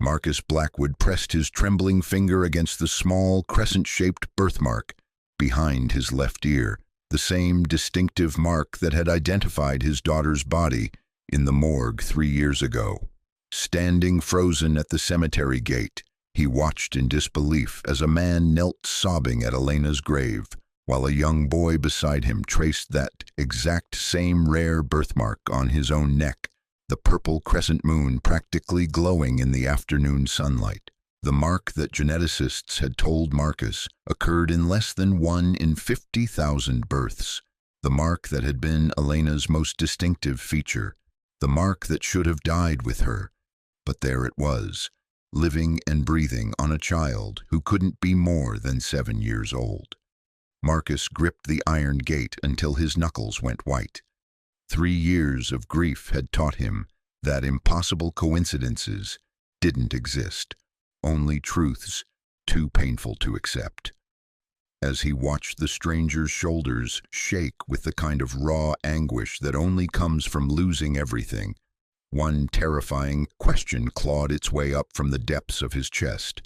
Marcus Blackwood pressed his trembling finger against the small, crescent-shaped birthmark behind his left ear, the same distinctive mark that had identified his daughter's body in the morgue 3 years ago. Standing frozen at the cemetery gate, he watched in disbelief as a man knelt sobbing at Elena's grave, while a young boy beside him traced that exact same rare birthmark on his own neck, the purple crescent moon practically glowing in the afternoon sunlight. The mark that geneticists had told Marcus occurred in less than 1 in 50,000 births, the mark that had been Elena's most distinctive feature, the mark that should have died with her. But there it was, living and breathing on a child who couldn't be more than 7 years old. Marcus gripped the iron gate until his knuckles went white. 3 years of grief had taught him that impossible coincidences didn't exist, only truths too painful to accept. As he watched the stranger's shoulders shake with the kind of raw anguish that only comes from losing everything, one terrifying question clawed its way up from the depths of his chest.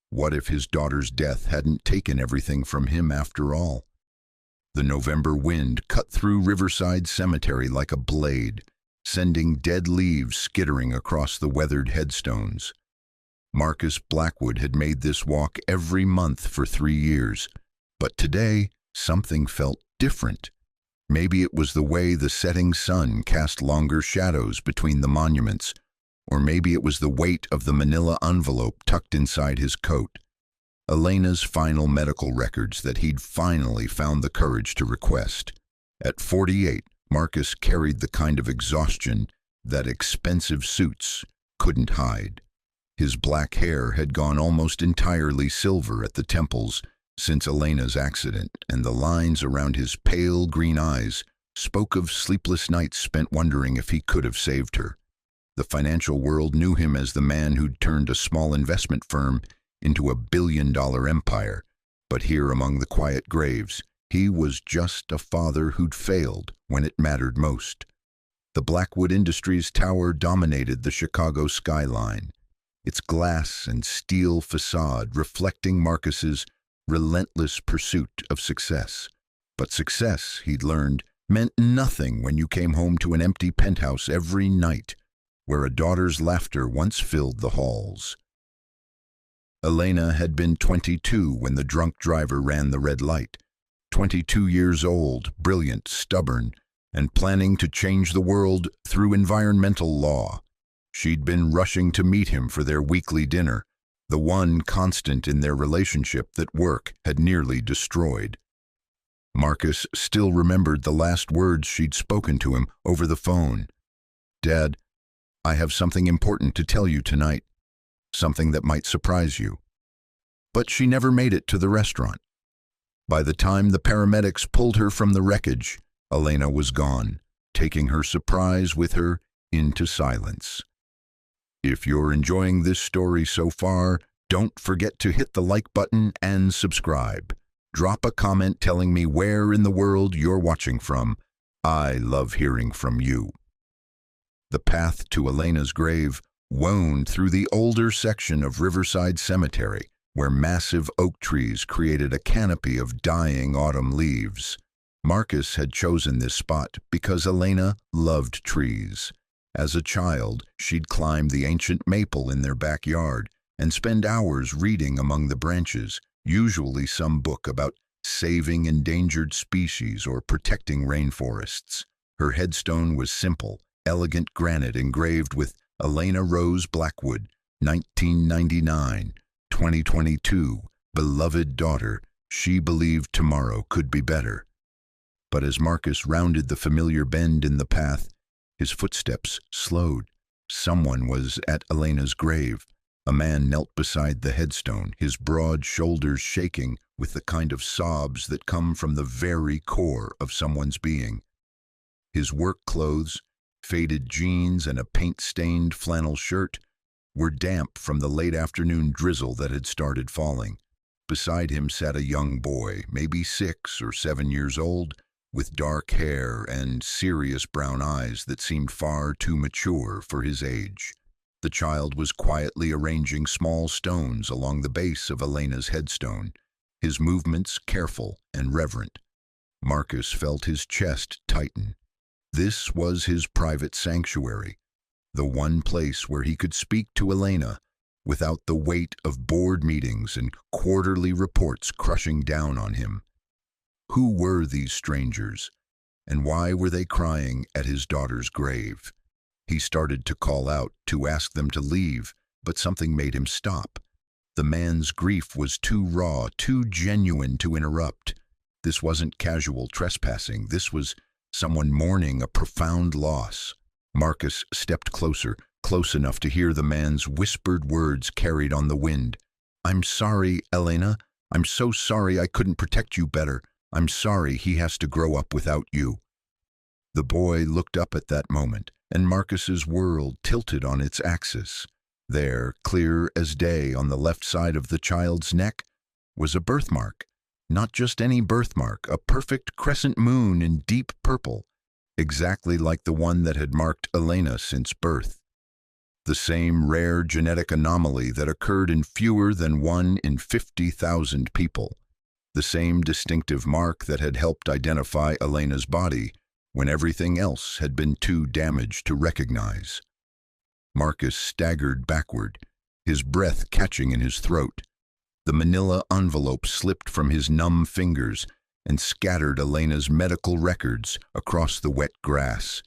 What if his daughter's death hadn't taken everything from him after all? The November wind cut through Riverside Cemetery like a blade, sending dead leaves skittering across the weathered headstones. Marcus Blackwood had made this walk every month for 3 years, but today something felt different. Maybe it was the way the setting sun cast longer shadows between the monuments, or maybe it was the weight of the manila envelope tucked inside his coat. Elena's final medical records that he'd finally found the courage to request. At 48, Marcus carried the kind of exhaustion that expensive suits couldn't hide. His black hair had gone almost entirely silver at the temples since Elena's accident, and the lines around his pale green eyes spoke of sleepless nights spent wondering if he could have saved her. The financial world knew him as the man who'd turned a small investment firm into a billion-dollar empire, but here among the quiet graves, he was just a father who'd failed when it mattered most. The Blackwood Industries tower dominated the Chicago skyline, its glass and steel facade reflecting Marcus's relentless pursuit of success. But success, he'd learned, meant nothing when you came home to an empty penthouse every night, where a daughter's laughter once filled the halls. Elena had been 22 when the drunk driver ran the red light. 22 years old, brilliant, stubborn, and planning to change the world through environmental law. She'd been rushing to meet him for their weekly dinner, the one constant in their relationship that work had nearly destroyed. Marcus still remembered the last words she'd spoken to him over the phone. "Dad, I have something important to tell you tonight, something that might surprise you." But she never made it to the restaurant. By the time the paramedics pulled her from the wreckage, Elena was gone, taking her surprise with her into silence. If you're enjoying this story so far, don't forget to hit the like button and subscribe. Drop a comment telling me where in the world you're watching from. I love hearing from you. The path to Elena's grave wound through the older section of Riverside Cemetery, where massive oak trees created a canopy of dying autumn leaves. Marcus had chosen this spot because Elena loved trees. As a child, she'd climb the ancient maple in their backyard and spend hours reading among the branches, usually some book about saving endangered species or protecting rainforests. Her headstone was simple, elegant granite engraved with Elena Rose Blackwood, 1999, 2022, beloved daughter, she believed tomorrow could be better. But as Marcus rounded the familiar bend in the path, his footsteps slowed. Someone was at Elena's grave. A man knelt beside the headstone, his broad shoulders shaking with the kind of sobs that come from the very core of someone's being. His work clothes, faded jeans and a paint-stained flannel shirt, were damp from the late afternoon drizzle that had started falling. Beside him sat a young boy, maybe 6 or 7 years old, with dark hair and serious brown eyes that seemed far too mature for his age. The child was quietly arranging small stones along the base of Elena's headstone, his movements careful and reverent. Marcus felt his chest tighten. This was his private sanctuary, the one place where he could speak to Elena without the weight of board meetings and quarterly reports crushing down on him. Who were these strangers, and why were they crying at his daughter's grave? He started to call out, to ask them to leave, but something made him stop. The man's grief was too raw, too genuine to interrupt. This wasn't casual trespassing. This was someone mourning a profound loss. Marcus stepped closer, close enough to hear the man's whispered words carried on the wind. "I'm sorry, Elena. I'm so sorry I couldn't protect you better. I'm sorry he has to grow up without you." The boy looked up at that moment, and Marcus's world tilted on its axis. There, clear as day on the left side of the child's neck, was a birthmark. Not just any birthmark, a perfect crescent moon in deep purple, exactly like the one that had marked Elena since birth. The same rare genetic anomaly that occurred in fewer than 1 in 50,000 people. The same distinctive mark that had helped identify Elena's body when everything else had been too damaged to recognize. Marcus staggered backward, his breath catching in his throat. The manila envelope slipped from his numb fingers and scattered Elena's medical records across the wet grass.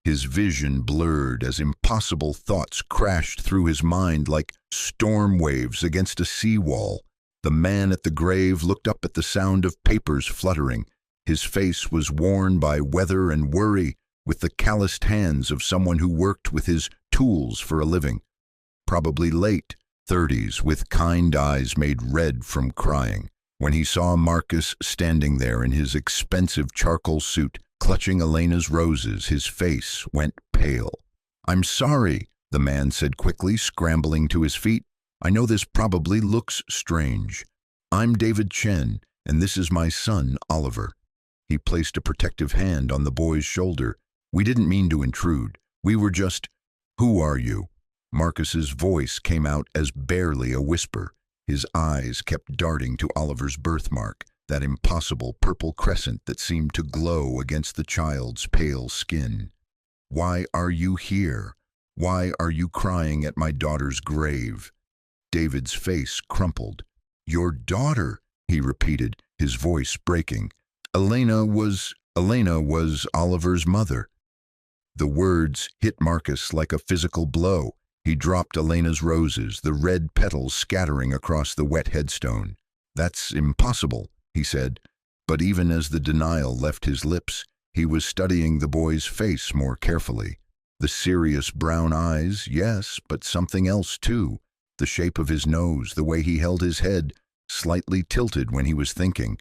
His vision blurred as impossible thoughts crashed through his mind like storm waves against a seawall. The man at the grave looked up at the sound of papers fluttering. His face was worn by weather and worry, with the calloused hands of someone who worked with his tools for a living. Probably late 30s, with kind eyes made red from crying. When he saw Marcus standing there in his expensive charcoal suit, clutching Elena's roses, his face went pale. "I'm sorry," the man said quickly, scrambling to his feet. "I know this probably looks strange. I'm David Chen, and this is my son, Oliver." He placed a protective hand on the boy's shoulder. "We didn't mean to intrude. We were just—" "Who are you?" Marcus's voice came out as barely a whisper. His eyes kept darting to Oliver's birthmark, that impossible purple crescent that seemed to glow against the child's pale skin. "Why are you here? Why are you crying at my daughter's grave?" David's face crumpled. "Your daughter," he repeated, his voice breaking. Elena was Oliver's mother." The words hit Marcus like a physical blow. He dropped Elena's roses, the red petals scattering across the wet headstone. "That's impossible," he said, but even as the denial left his lips, he was studying the boy's face more carefully. The serious brown eyes, yes, but something else too. The shape of his nose, the way he held his head, slightly tilted when he was thinking.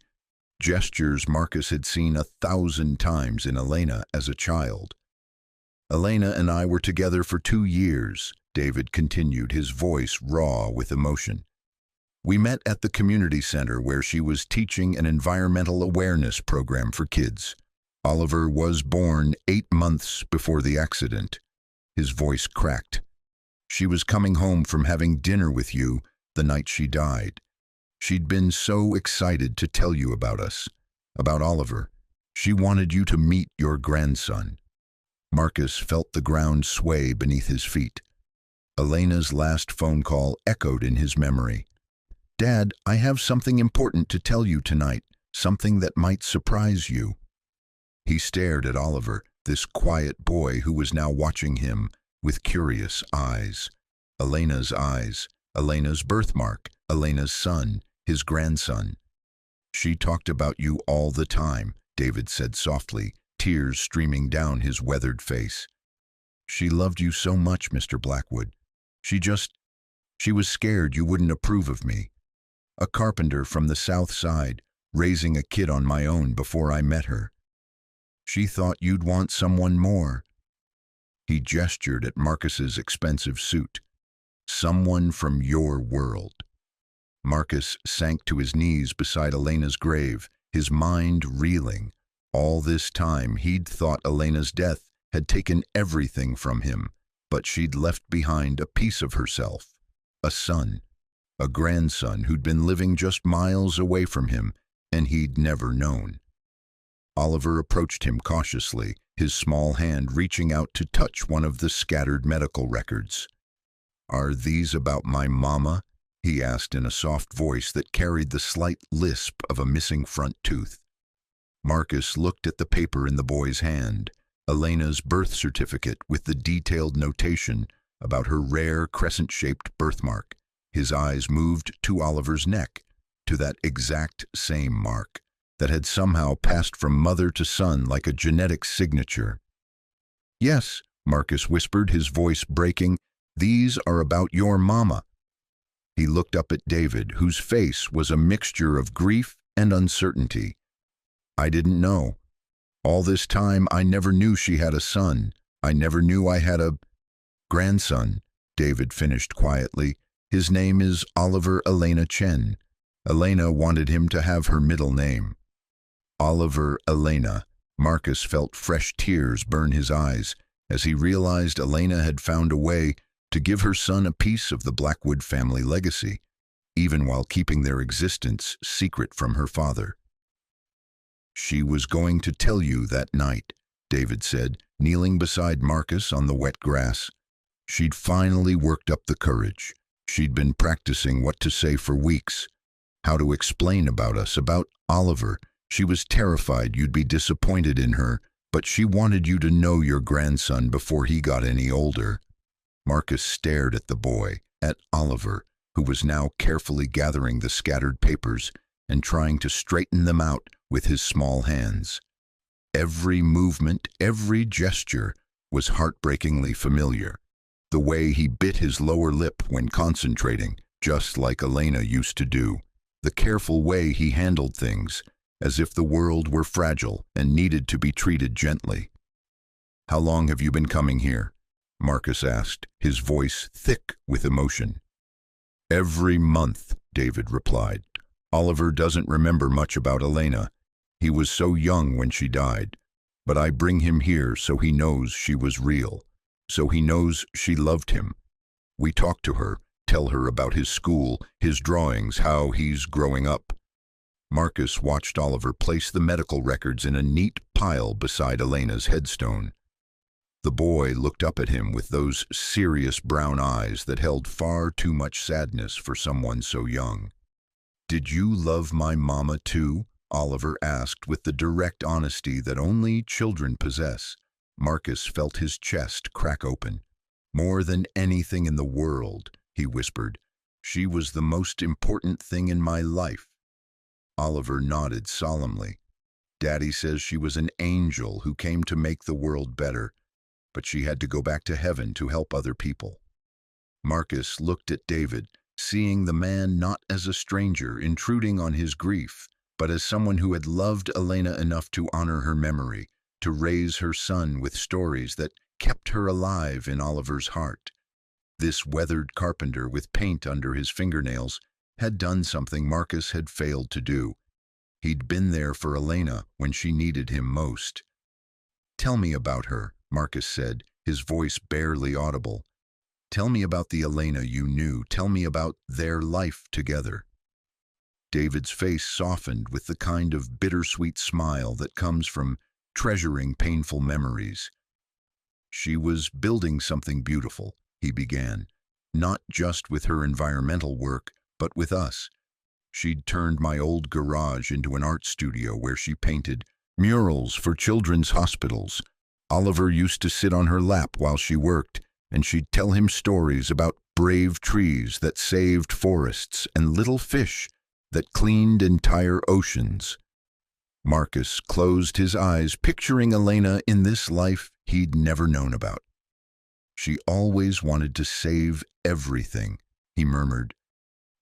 Gestures Marcus had seen 1,000 times in Elena as a child. "Elena and I were together for 2 years, David continued, his voice raw with emotion. "We met at the community center where she was teaching an environmental awareness program for kids. Oliver was born 8 months before the accident." His voice cracked. "She was coming home from having dinner with you the night she died. She'd been so excited to tell you about us, about Oliver. She wanted you to meet your grandson." Marcus felt the ground sway beneath his feet. Elena's last phone call echoed in his memory. "Dad, I have something important to tell you tonight, something that might surprise you." He stared at Oliver, this quiet boy who was now watching him with curious eyes. Elena's eyes, Elena's birthmark, Elena's son, his grandson. "She talked about you all the time," David said softly, tears streaming down his weathered face. "She loved you so much, Mr. Blackwood. She was scared you wouldn't approve of me. A carpenter from the South Side, raising a kid on my own before I met her. She thought you'd want someone more." He gestured at Marcus's expensive suit. "Someone from your world." Marcus sank to his knees beside Elena's grave, his mind reeling. All this time he'd thought Elena's death had taken everything from him. but she'd left behind a piece of herself, a son, a grandson who'd been living just miles away from him, and he'd never known. Oliver approached him cautiously, his small hand reaching out to touch one of the scattered medical records. "Are these about my mama?" he asked in a soft voice that carried the slight lisp of a missing front tooth. Marcus looked at the paper in the boy's hand, Elena's birth certificate with the detailed notation about her rare crescent-shaped birthmark. His eyes moved to Oliver's neck, to that exact same mark that had somehow passed from mother to son like a genetic signature. "Yes," Marcus whispered, his voice breaking, "these are about your mama." He looked up at David, whose face was a mixture of grief and uncertainty. "I didn't know. All this time I never knew she had a son. I never knew I had a grandson," David finished quietly. "His name is Oliver Elena Chen. Elena wanted him to have her middle name." Oliver Elena. Marcus felt fresh tears burn his eyes as he realized Elena had found a way to give her son a piece of the Blackwood family legacy, even while keeping their existence secret from her father. "She was going to tell you that night," David said, kneeling beside Marcus on the wet grass. "She'd finally worked up the courage. She'd been practicing what to say for weeks, how to explain about us, about Oliver. She was terrified you'd be disappointed in her, but she wanted you to know your grandson before he got any older." Marcus stared at the boy, at Oliver, who was now carefully gathering the scattered papers and trying to straighten them out with his small hands. Every movement, every gesture was heartbreakingly familiar. The way he bit his lower lip when concentrating, just like Elena used to do. The careful way he handled things, as if the world were fragile and needed to be treated gently. "How long have you been coming here?" Marcus asked, his voice thick with emotion. "Every month," David replied. "Oliver doesn't remember much about Elena. He was so young when she died. But I bring him here so he knows she was real, so he knows she loved him. We talk to her, tell her about his school, his drawings, how he's growing up." Marcus watched Oliver place the medical records in a neat pile beside Elena's headstone. The boy looked up at him with those serious brown eyes that held far too much sadness for someone so young. "Did you love my mama too?" Oliver asked with the direct honesty that only children possess. Marcus felt his chest crack open. "More than anything in the world," he whispered. "She was the most important thing in my life." Oliver nodded solemnly. "Daddy says she was an angel who came to make the world better, but she had to go back to heaven to help other people." Marcus looked at David, seeing the man not as a stranger intruding on his grief, but as someone who had loved Elena enough to honor her memory, to raise her son with stories that kept her alive in Oliver's heart. This weathered carpenter with paint under his fingernails had done something Marcus had failed to do. He'd been there for Elena when she needed him most. "Tell me about her," Marcus said, his voice barely audible. "Tell me about the Elena you knew. Tell me about their life together." David's face softened with the kind of bittersweet smile that comes from treasuring painful memories. "She was building something beautiful," he began, "not just with her environmental work, but with us. She'd turned my old garage into an art studio where she painted murals for children's hospitals. Oliver used to sit on her lap while she worked, and she'd tell him stories about brave trees that saved forests and little fish that cleaned entire oceans." Marcus closed his eyes, picturing Elena in this life he'd never known about. "She always wanted to save everything," he murmured.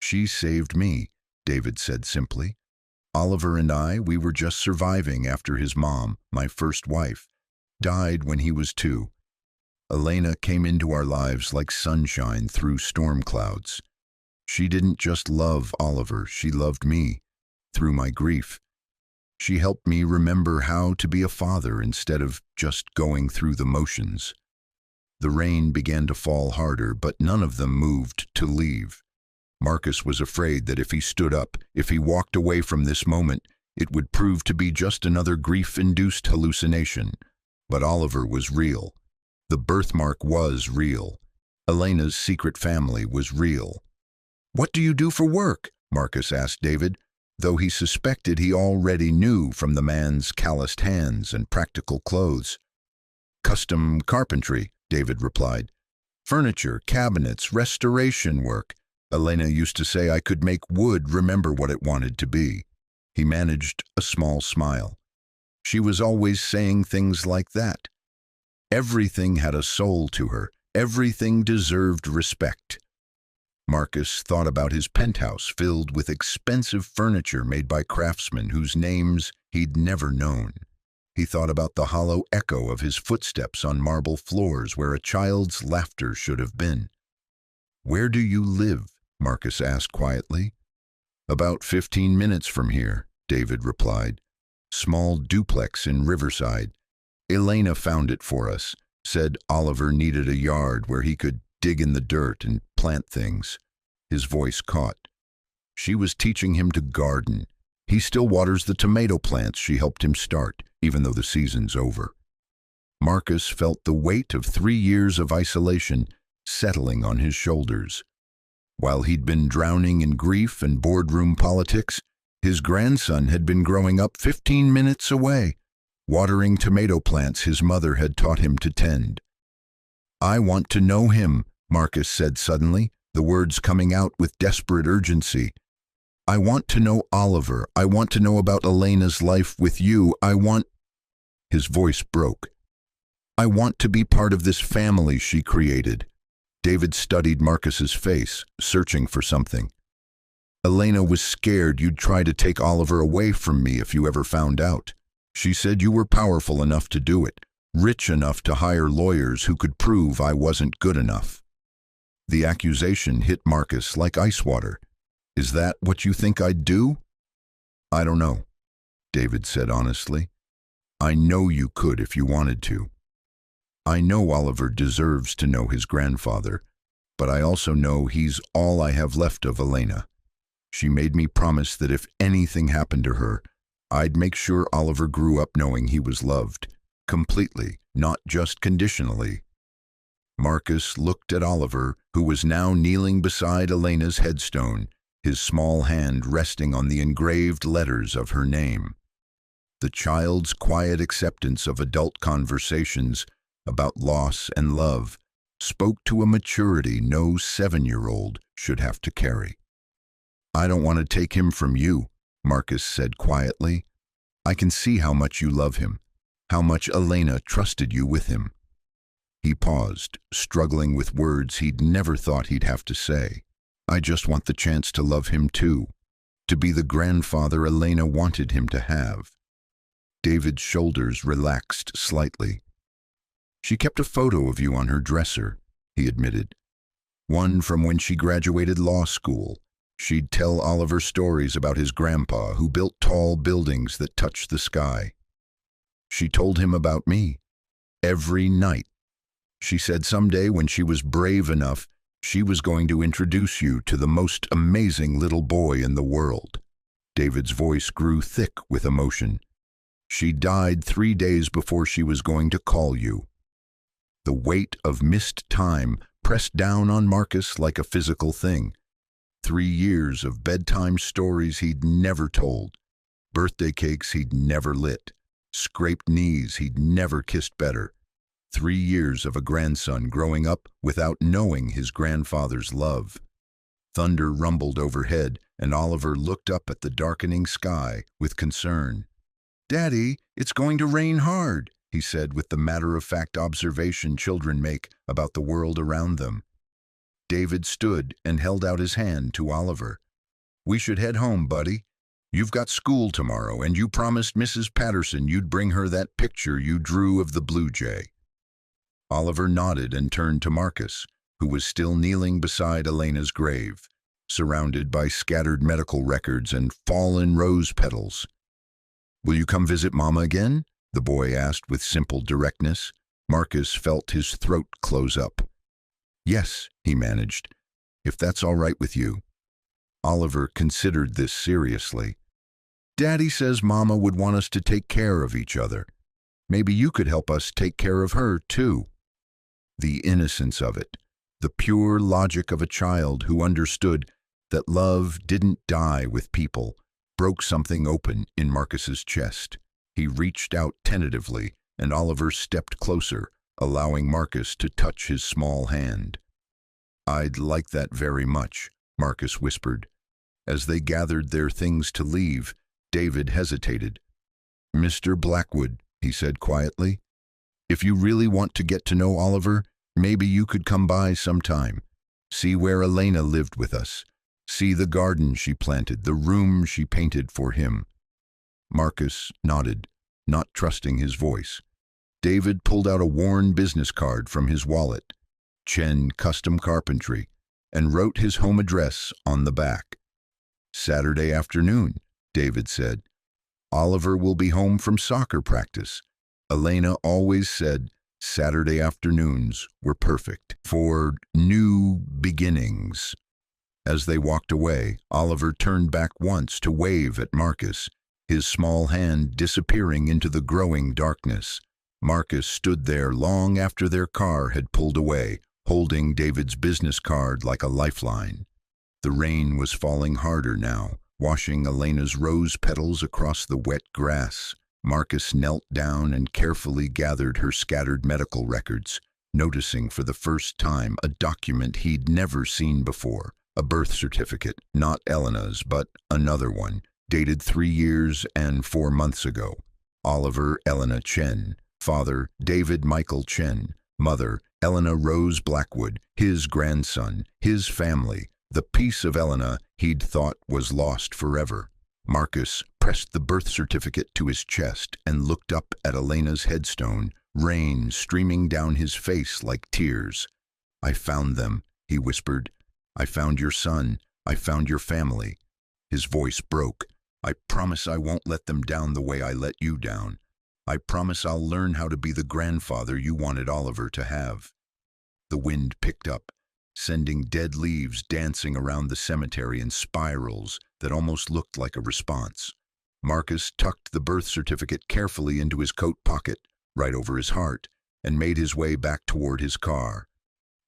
"She saved me," David said simply. "Oliver and we were just surviving after his mom, my first wife, died when he was 2. Elena came into our lives like sunshine through storm clouds. She didn't just love Oliver, she loved me, through my grief. She helped me remember how to be a father instead of just going through the motions." The rain began to fall harder, but none of them moved to leave. Marcus was afraid that if he stood up, if he walked away from this moment, it would prove to be just another grief-induced hallucination. But Oliver was real. The birthmark was real. Elena's secret family was real. "What do you do for work?" Marcus asked David, though he suspected he already knew from the man's calloused hands and practical clothes. "Custom carpentry," David replied. "Furniture, cabinets, restoration work. Elena used to say I could make wood remember what it wanted to be." He managed a small smile. She was always saying things like that. Everything had a soul to her. Everything deserved respect. Marcus thought about his penthouse filled with expensive furniture made by craftsmen whose names he'd never known. He thought about the hollow echo of his footsteps on marble floors where a child's laughter should have been. "Where do you live?" Marcus asked quietly. "About 15 minutes from here," David replied. "Small duplex in Riverside. Elena found it for us, said Oliver needed a yard where he could dig in the dirt and plant things." His voice caught. She was teaching him to garden. He still waters the tomato plants she helped him start, even though the season's over. Marcus felt the weight of 3 years of isolation settling on his shoulders. While he'd been drowning in grief and boardroom politics, his grandson had been growing up 15 minutes away, watering tomato plants his mother had taught him to tend. "I want to know him," Marcus said suddenly, the words coming out with desperate urgency. "I want to know Oliver. I want to know about Elena's life with you. I want—" His voice broke. "I want to be part of this family she created." David studied Marcus's face, searching for something. "Elena was scared you'd try to take Oliver away from me if you ever found out. She said you were powerful enough to do it, rich enough to hire lawyers who could prove I wasn't good enough." The accusation hit Marcus like ice water. "Is that what you think I'd do?" "I don't know," David said honestly. "I know you could if you wanted to. I know Oliver deserves to know his grandfather, but I also know he's all I have left of Elena. She made me promise that if anything happened to her, I'd make sure Oliver grew up knowing he was loved, completely, not just conditionally." Marcus looked at Oliver, who was now kneeling beside Elena's headstone, his small hand resting on the engraved letters of her name. The child's quiet acceptance of adult conversations about loss and love spoke to a maturity no 7-year-old should have to carry. "I don't want to take him from you," Marcus said quietly. "I can see how much you love him, how much Elena trusted you with him." He paused, struggling with words he'd never thought he'd have to say. "I just want the chance to love him too, to be the grandfather Elena wanted him to have." David's shoulders relaxed slightly. "She kept a photo of you on her dresser," he admitted. "One from when she graduated law school. She'd tell Oliver stories about his grandpa who built tall buildings that touched the sky. She told him about me. Every night. She said someday when she was brave enough, she was going to introduce you to the most amazing little boy in the world." David's voice grew thick with emotion. "She died 3 days before she was going to call you." The weight of missed time pressed down on Marcus like a physical thing. 3 years of bedtime stories he'd never told, birthday cakes he'd never lit, scraped knees he'd never kissed better. 3 years of a grandson growing up without knowing his grandfather's love. Thunder rumbled overhead, and Oliver looked up at the darkening sky with concern. "Daddy, it's going to rain hard," he said with the matter-of-fact observation children make about the world around them. David stood and held out his hand to Oliver. "We should head home, buddy. You've got school tomorrow, and you promised Mrs. Patterson you'd bring her that picture you drew of the blue jay." Oliver nodded and turned to Marcus, who was still kneeling beside Elena's grave, surrounded by scattered medical records and fallen rose petals. "Will you come visit Mama again?" the boy asked with simple directness. Marcus felt his throat close up. "Yes," he managed, "if that's all right with you." Oliver considered this seriously. "Daddy says Mama would want us to take care of each other. Maybe you could help us take care of her, too." The innocence of it, the pure logic of a child who understood that love didn't die with people, broke something open in Marcus's chest. He reached out tentatively, and Oliver stepped closer, allowing Marcus to touch his small hand. "I'd like that very much," Marcus whispered. As they gathered their things to leave, David hesitated. "Mr. Blackwood," he said quietly, "if you really want to get to know Oliver, maybe you could come by sometime. See where Elena lived with us. See the garden she planted, the room she painted for him." Marcus nodded, not trusting his voice. David pulled out a worn business card from his wallet, Chen Custom Carpentry, and wrote his home address on the back. "Saturday afternoon," David said. "Oliver will be home from soccer practice. Elena always said Saturday afternoons were perfect for new beginnings." As they walked away, Oliver turned back once to wave at Marcus, his small hand disappearing into the growing darkness. Marcus stood there long after their car had pulled away, holding David's business card like a lifeline. The rain was falling harder now, washing Elena's rose petals across the wet grass. Marcus knelt down and carefully gathered her scattered medical records, noticing for the first time a document he'd never seen before. A birth certificate, not Elena's, but another one, dated 3 years and 4 months ago. Oliver Elena Chen, father David Michael Chen, mother Elena Rose Blackwood, his grandson, his family, the piece of Elena he'd thought was lost forever. Marcus pressed the birth certificate to his chest and looked up at Elena's headstone, rain streaming down his face like tears. "I found them," he whispered. "I found your son. I found your family." His voice broke. "I promise I won't let them down the way I let you down. I promise I'll learn how to be the grandfather you wanted Oliver to have." The wind picked up, sending dead leaves dancing around the cemetery in spirals that almost looked like a response. Marcus tucked the birth certificate carefully into his coat pocket, right over his heart, and made his way back toward his car.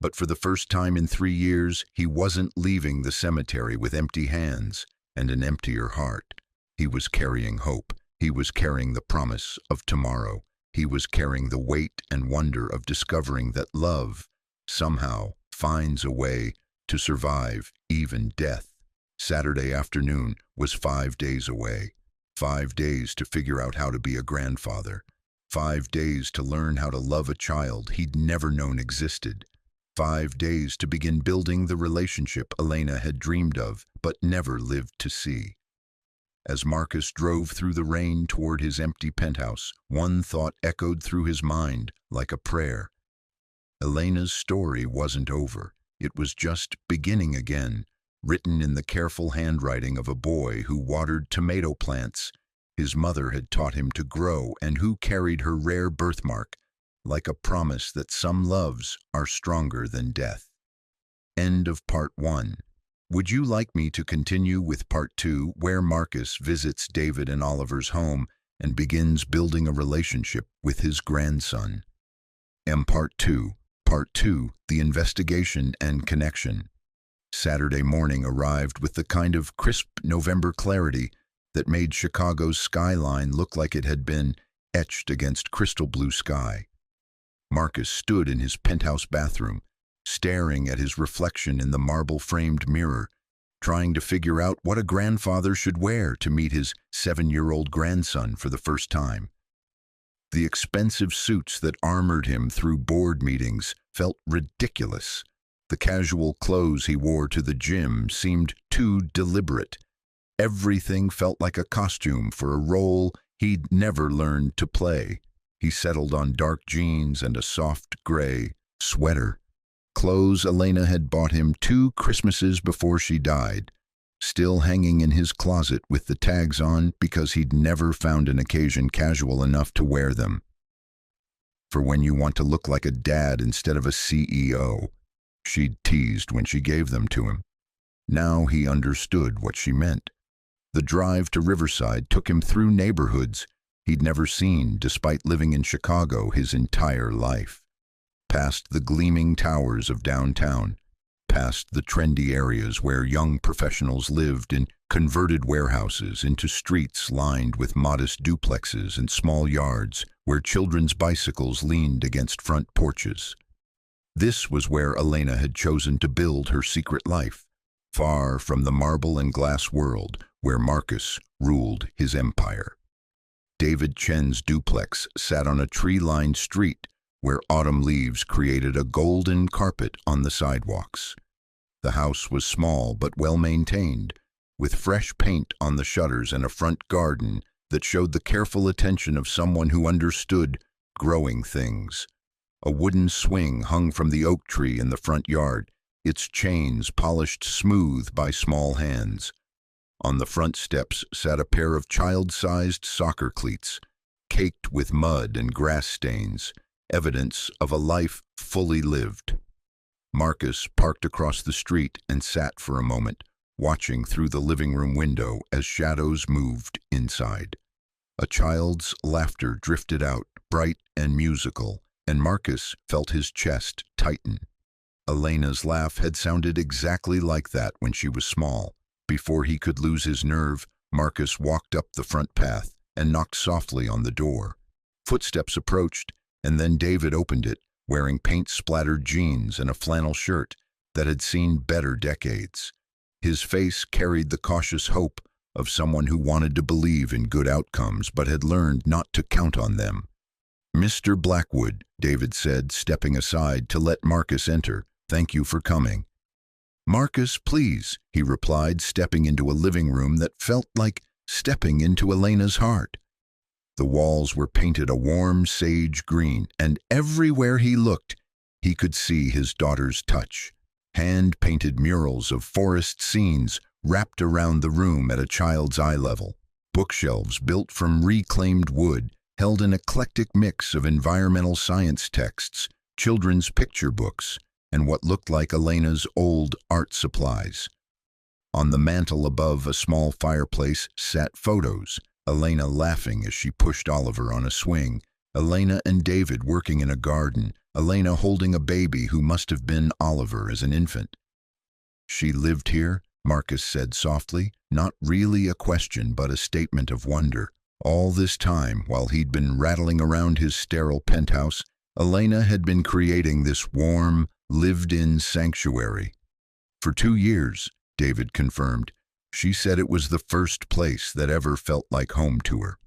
But for the first time in 3 years, he wasn't leaving the cemetery with empty hands and an emptier heart. He was carrying hope. He was carrying the promise of tomorrow. He was carrying the weight and wonder of discovering that love, somehow, finds a way to survive even death. Saturday afternoon was 5 days away. 5 days to figure out how to be a grandfather. 5 days to learn how to love a child he'd never known existed. 5 days to begin building the relationship Elena had dreamed of but never lived to see. As Marcus drove through the rain toward his empty penthouse, one thought echoed through his mind like a prayer. Elena's story wasn't over. It was just beginning again, written in the careful handwriting of a boy who watered tomato plants his mother had taught him to grow and who carried her rare birthmark, like a promise that some loves are stronger than death. End of part 1. Would you like me to continue with part 2, where Marcus visits David and Oliver's home and begins building a relationship with his grandson? Part 2, The Investigation and Connection. Saturday morning arrived with the kind of crisp November clarity that made Chicago's skyline look like it had been etched against crystal blue sky. Marcus stood in his penthouse bathroom, staring at his reflection in the marble-framed mirror, trying to figure out what a grandfather should wear to meet his 7-year-old grandson for the first time. The expensive suits that armored him through board meetings felt ridiculous. The casual clothes he wore to the gym seemed too deliberate. Everything felt like a costume for a role he'd never learned to play. He settled on dark jeans and a soft gray sweater. Clothes Elena had bought him 2 Christmases before she died, still hanging in his closet with the tags on because he'd never found an occasion casual enough to wear them. for when you want to look like a dad instead of a CEO. She'd teased when she gave them to him. Now he understood what she meant. The drive to Riverside took him through neighborhoods he'd never seen despite living in Chicago his entire life. Past the gleaming towers of downtown, past the trendy areas where young professionals lived in converted warehouses, into streets lined with modest duplexes and small yards where children's bicycles leaned against front porches. This was where Elena had chosen to build her secret life, far from the marble and glass world where Marcus ruled his empire. David Chen's duplex sat on a tree-lined street where autumn leaves created a golden carpet on the sidewalks. The house was small but well-maintained, with fresh paint on the shutters and a front garden that showed the careful attention of someone who understood growing things. A wooden swing hung from the oak tree in the front yard, its chains polished smooth by small hands. On the front steps sat a pair of child-sized soccer cleats, caked with mud and grass stains, evidence of a life fully lived. Marcus parked across the street and sat for a moment, watching through the living room window as shadows moved inside. A child's laughter drifted out, bright and musical, and Marcus felt his chest tighten. Elena's laugh had sounded exactly like that when she was small. Before he could lose his nerve, Marcus walked up the front path and knocked softly on the door. Footsteps approached, and then David opened it, wearing paint-splattered jeans and a flannel shirt that had seen better decades. His face carried the cautious hope of someone who wanted to believe in good outcomes but had learned not to count on them. "Mr. Blackwood," David said, stepping aside to let Marcus enter. "Thank you for coming." "Marcus, please," he replied, stepping into a living room that felt like stepping into Elena's heart. The walls were painted a warm sage green, and everywhere he looked, he could see his daughter's touch. Hand-painted murals of forest scenes wrapped around the room at a child's eye level. Bookshelves built from reclaimed wood held an eclectic mix of environmental science texts, children's picture books, and what looked like Elena's old art supplies. On the mantel above a small fireplace sat photos, Elena laughing as she pushed Oliver on a swing, Elena and David working in a garden, Elena holding a baby who must have been Oliver as an infant. "She lived here?" Marcus said softly, not really a question but a statement of wonder. All this time, while he'd been rattling around his sterile penthouse, Elena had been creating this warm, lived-in sanctuary. "For 2 years, David confirmed. She said it was the first place that ever felt like home to her."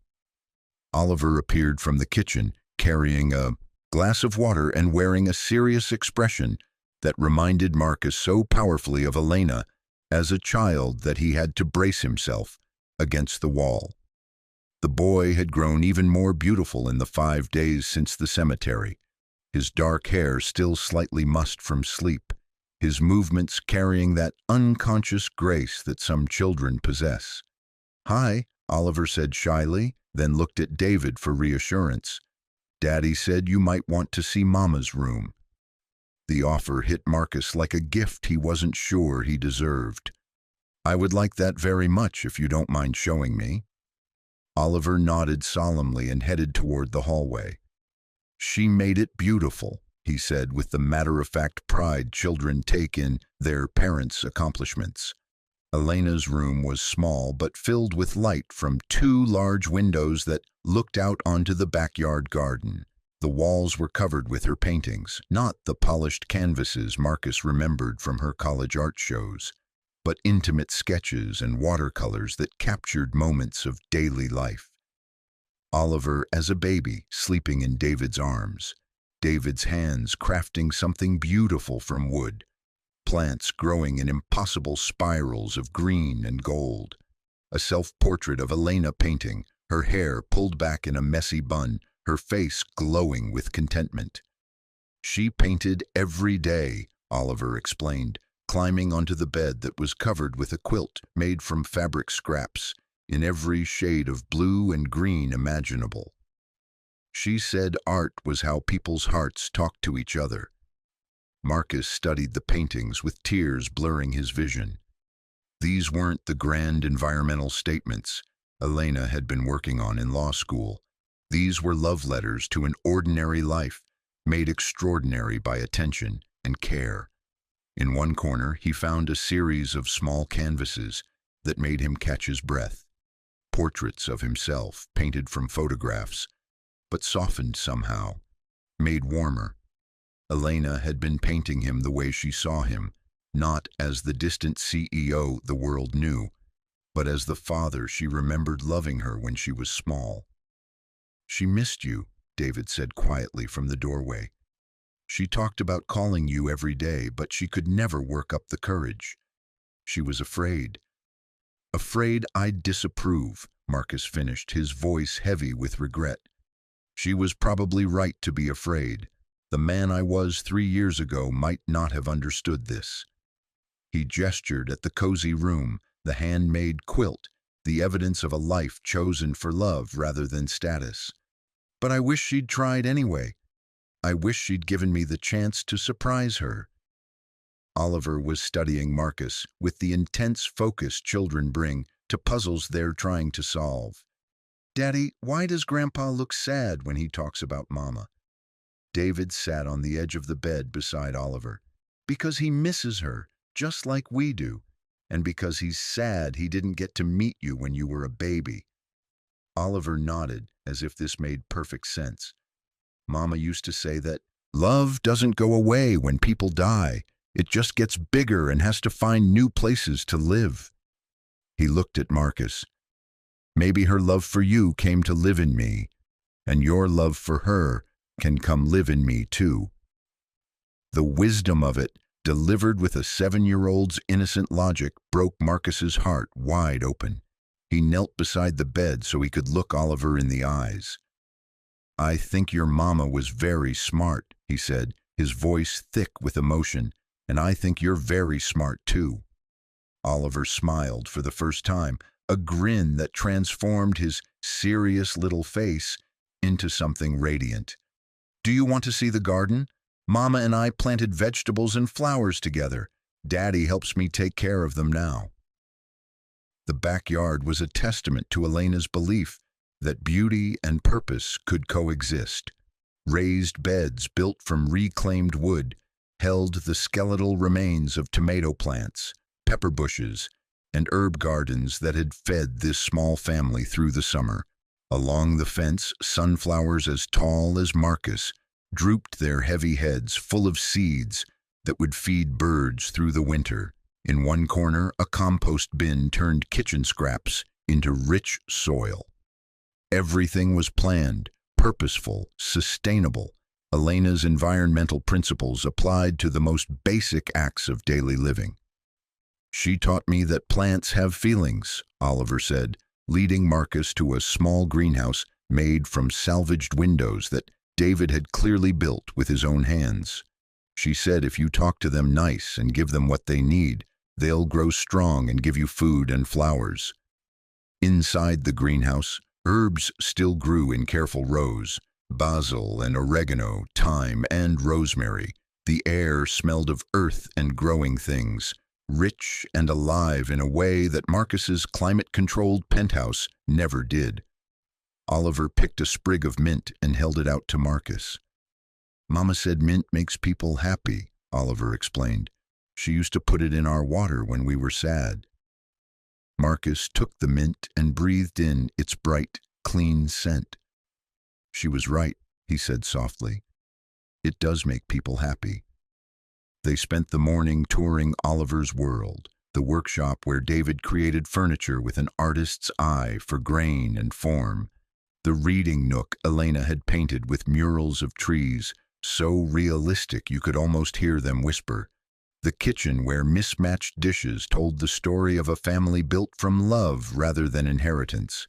Oliver appeared from the kitchen, carrying a glass of water and wearing a serious expression that reminded Marcus so powerfully of Elena as a child that he had to brace himself against the wall. The boy had grown even more beautiful in the 5 days since the cemetery, his dark hair still slightly mussed from sleep, his movements carrying that unconscious grace that some children possess. "Hi," Oliver said shyly, then looked at David for reassurance. "Daddy said you might want to see Mama's room." The offer hit Marcus like a gift he wasn't sure he deserved. "I would like that very much if you don't mind showing me." Oliver nodded solemnly and headed toward the hallway. "She made it beautiful," he said with the matter-of-fact pride children take in their parents' accomplishments. Elena's room was small but filled with light from 2 large windows that looked out onto the backyard garden. The walls were covered with her paintings, not the polished canvases Marcus remembered from her college art shows, but intimate sketches and watercolors that captured moments of daily life. Oliver as a baby sleeping in David's arms, David's hands crafting something beautiful from wood, plants growing in impossible spirals of green and gold, a self-portrait of Elena painting, her hair pulled back in a messy bun, her face glowing with contentment. "She painted every day," Oliver explained, climbing onto the bed that was covered with a quilt made from fabric scraps, in every shade of blue and green imaginable. She said art was how people's hearts talked to each other. Marcus studied the paintings with tears blurring his vision. These weren't the grand environmental statements Elena had been working on in law school. These were love letters to an ordinary life, made extraordinary by attention and care. In one corner, he found a series of small canvases that made him catch his breath. Portraits of himself, painted from photographs, but softened somehow, made warmer. Elena had been painting him the way she saw him, not as the distant CEO the world knew, but as the father she remembered loving her when she was small. "She missed you," David said quietly from the doorway. "She talked about calling you every day, but she could never work up the courage. She was afraid." "Afraid I'd disapprove," Marcus finished, his voice heavy with regret. "She was probably right to be afraid. The man I was 3 years ago might not have understood this." He gestured at the cozy room, the handmade quilt, the evidence of a life chosen for love rather than status. "But I wish she'd tried anyway. I wish she'd given me the chance to surprise her." Oliver was studying Marcus with the intense focus children bring to puzzles they're trying to solve. "Daddy, why does Grandpa look sad when he talks about Mama?" David sat on the edge of the bed beside Oliver. "Because he misses her, just like we do, and because he's sad he didn't get to meet you when you were a baby." Oliver nodded, as if this made perfect sense. "Mama used to say that love doesn't go away when people die. It just gets bigger and has to find new places to live." He looked at Marcus. "Maybe her love for you came to live in me, and your love for her can come live in me too." The wisdom of it, delivered with a 7-year-old's innocent logic, broke Marcus's heart wide open. He knelt beside the bed so he could look Oliver in the eyes. "I think your mama was very smart," he said, his voice thick with emotion, "and I think you're very smart too." Oliver smiled for the first time, a grin that transformed his serious little face into something radiant. "Do you want to see the garden? Mama and I planted vegetables and flowers together. Daddy helps me take care of them now." The backyard was a testament to Elena's belief that beauty and purpose could coexist. Raised beds built from reclaimed wood held the skeletal remains of tomato plants, pepper bushes, and herb gardens that had fed this small family through the summer. Along the fence, sunflowers as tall as Marcus drooped their heavy heads full of seeds that would feed birds through the winter. In one corner, a compost bin turned kitchen scraps into rich soil. Everything was planned, purposeful, sustainable. Elena's environmental principles applied to the most basic acts of daily living. "She taught me that plants have feelings," Oliver said, leading Marcus to a small greenhouse made from salvaged windows that David had clearly built with his own hands. "She said if you talk to them nice and give them what they need, they'll grow strong and give you food and flowers." Inside the greenhouse, herbs still grew in careful rows: basil and oregano, thyme and rosemary. The air smelled of earth and growing things, rich and alive in a way that Marcus's climate-controlled penthouse never did. Oliver picked a sprig of mint and held it out to Marcus. "Mama said mint makes people happy," Oliver explained. "She used to put it in our water when we were sad." Marcus took the mint and breathed in its bright, clean scent. "She was right," he said softly. "It does make people happy." They spent the morning touring Oliver's world, the workshop where David created furniture with an artist's eye for grain and form, the reading nook Elena had painted with murals of trees, so realistic you could almost hear them whisper, the kitchen where mismatched dishes told the story of a family built from love rather than inheritance.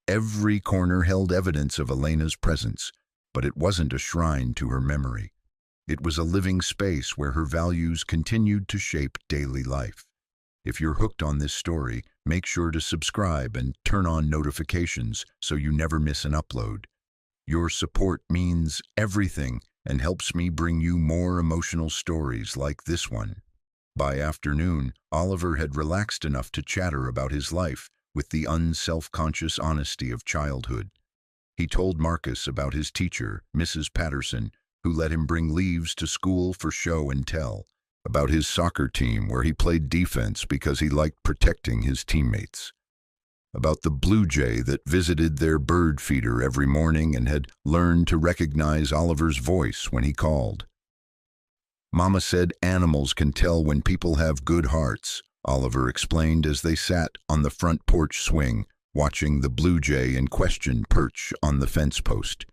Every corner held evidence of Elena's presence, but it wasn't a shrine to her memory. It was a living space where her values continued to shape daily life. If you're hooked on this story, make sure to subscribe and turn on notifications so you never miss an upload. Your support means everything and helps me bring you more emotional stories like this one." By afternoon, Oliver had relaxed enough to chatter about his life with the unself-conscious honesty of childhood. He told Marcus about his teacher, Mrs. Patterson, who let him bring leaves to school for show and tell, about his soccer team where he played defense because he liked protecting his teammates, about the blue jay that visited their bird feeder every morning and had learned to recognize Oliver's voice when he called. "Mama said animals can tell when people have good hearts," Oliver explained as they sat on the front porch swing, watching the blue jay in question perch on the fence post.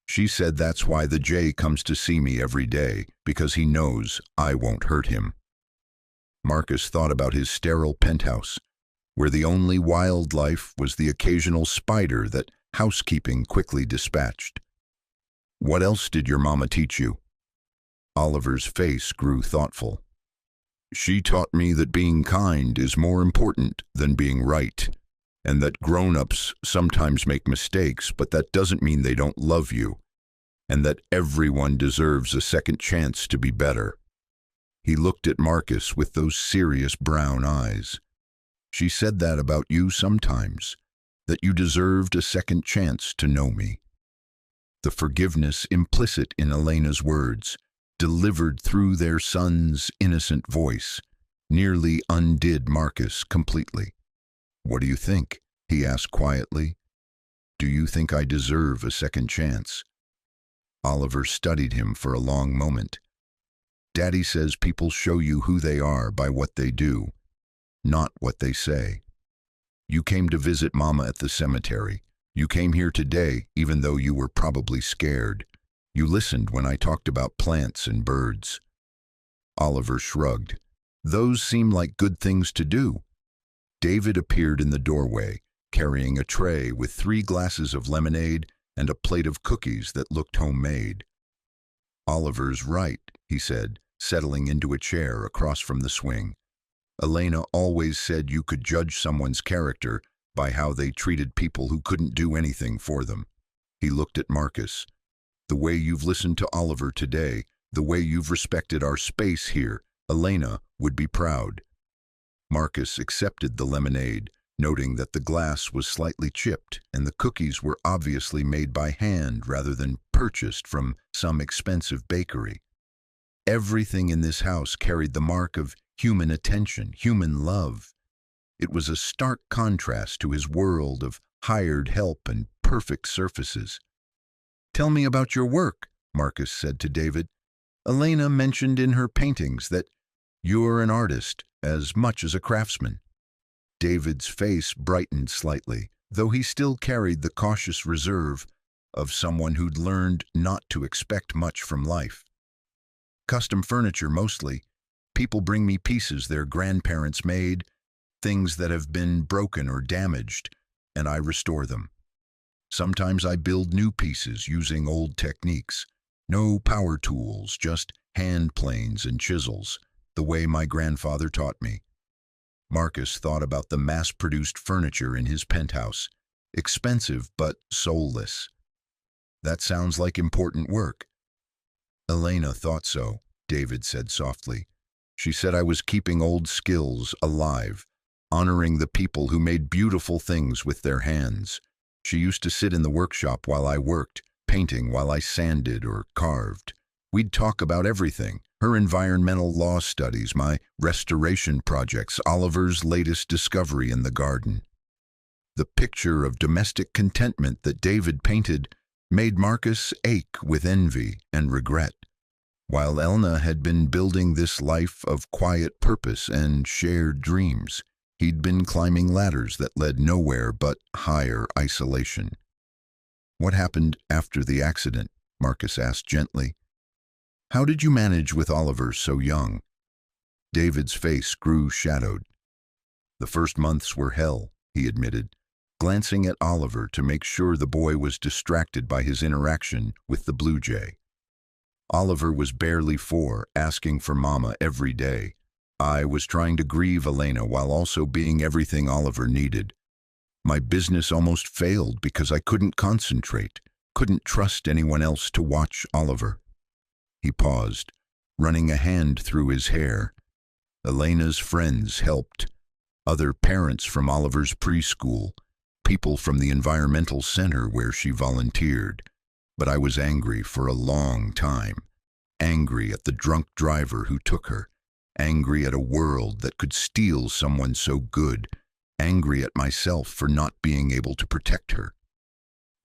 "She said that's why the jay comes to see me every day, because he knows I won't hurt him." Marcus thought about his sterile penthouse, where the only wildlife was the occasional spider that housekeeping quickly dispatched. "What else did your mama teach you?" Oliver's face grew thoughtful. "She taught me that being kind is more important than being right, and that grown-ups sometimes make mistakes, but that doesn't mean they don't love you, and that everyone deserves a second chance to be better." He looked at Marcus with those serious brown eyes. "She said that about you sometimes, that you deserved a second chance to know me." The forgiveness implicit in Elena's words, delivered through their son's innocent voice, nearly undid Marcus completely. "What do you think?" he asked quietly. "Do you think I deserve a second chance?" Oliver studied him for a long moment. "Daddy says people show you who they are by what they do, not what they say. You came to visit Mama at the cemetery. You came here today, even though you were probably scared. You listened when I talked about plants and birds." Oliver shrugged. "Those seem like good things to do." David appeared in the doorway, carrying a tray with 3 glasses of lemonade and a plate of cookies that looked homemade. "Oliver's right," he said, settling into a chair across from the swing. "Elena always said you could judge someone's character by how they treated people who couldn't do anything for them." He looked at Marcus. "The way you've listened to Oliver today, the way you've respected our space here, Elena would be proud." Marcus accepted the lemonade, noting that the glass was slightly chipped and the cookies were obviously made by hand rather than purchased from some expensive bakery. Everything in this house carried the mark of human attention, human love. It was a stark contrast to his world of hired help and perfect surfaces. "Tell me about your work," Marcus said to David. "Elena mentioned in her paintings that you're an artist as much as a craftsman." David's face brightened slightly, though he still carried the cautious reserve of someone who'd learned not to expect much from life. "Custom furniture mostly. People bring me pieces their grandparents made, things that have been broken or damaged, and I restore them. Sometimes I build new pieces using old techniques. No power tools, just hand planes and chisels, the way my grandfather taught me." Marcus thought about the mass-produced furniture in his penthouse. Expensive but soulless. "That sounds like important work." "Elena thought so," David said softly. "She said I was keeping old skills alive, honoring the people who made beautiful things with their hands. She used to sit in the workshop while I worked, painting while I sanded or carved. We'd talk about everything, her environmental law studies, my restoration projects, Oliver's latest discovery in the garden." The picture of domestic contentment that David painted made Marcus ache with envy and regret. While Elena had been building this life of quiet purpose and shared dreams, he'd been climbing ladders that led nowhere but higher isolation. "What happened after the accident?" Marcus asked gently. "How did you manage with Oliver so young?" David's face grew shadowed. "The first months were hell," he admitted, glancing at Oliver to make sure the boy was distracted by his interaction with the blue jay. "Oliver was barely 4, asking for Mama every day. I was trying to grieve Elena while also being everything Oliver needed. My business almost failed because I couldn't concentrate, couldn't trust anyone else to watch Oliver. He paused, running a hand through his hair. Elena's friends helped. Other parents from Oliver's preschool, people from the environmental center where she volunteered. But I was angry for a long time. Angry at the drunk driver who took her. Angry at a world that could steal someone so good. Angry at myself for not being able to protect her.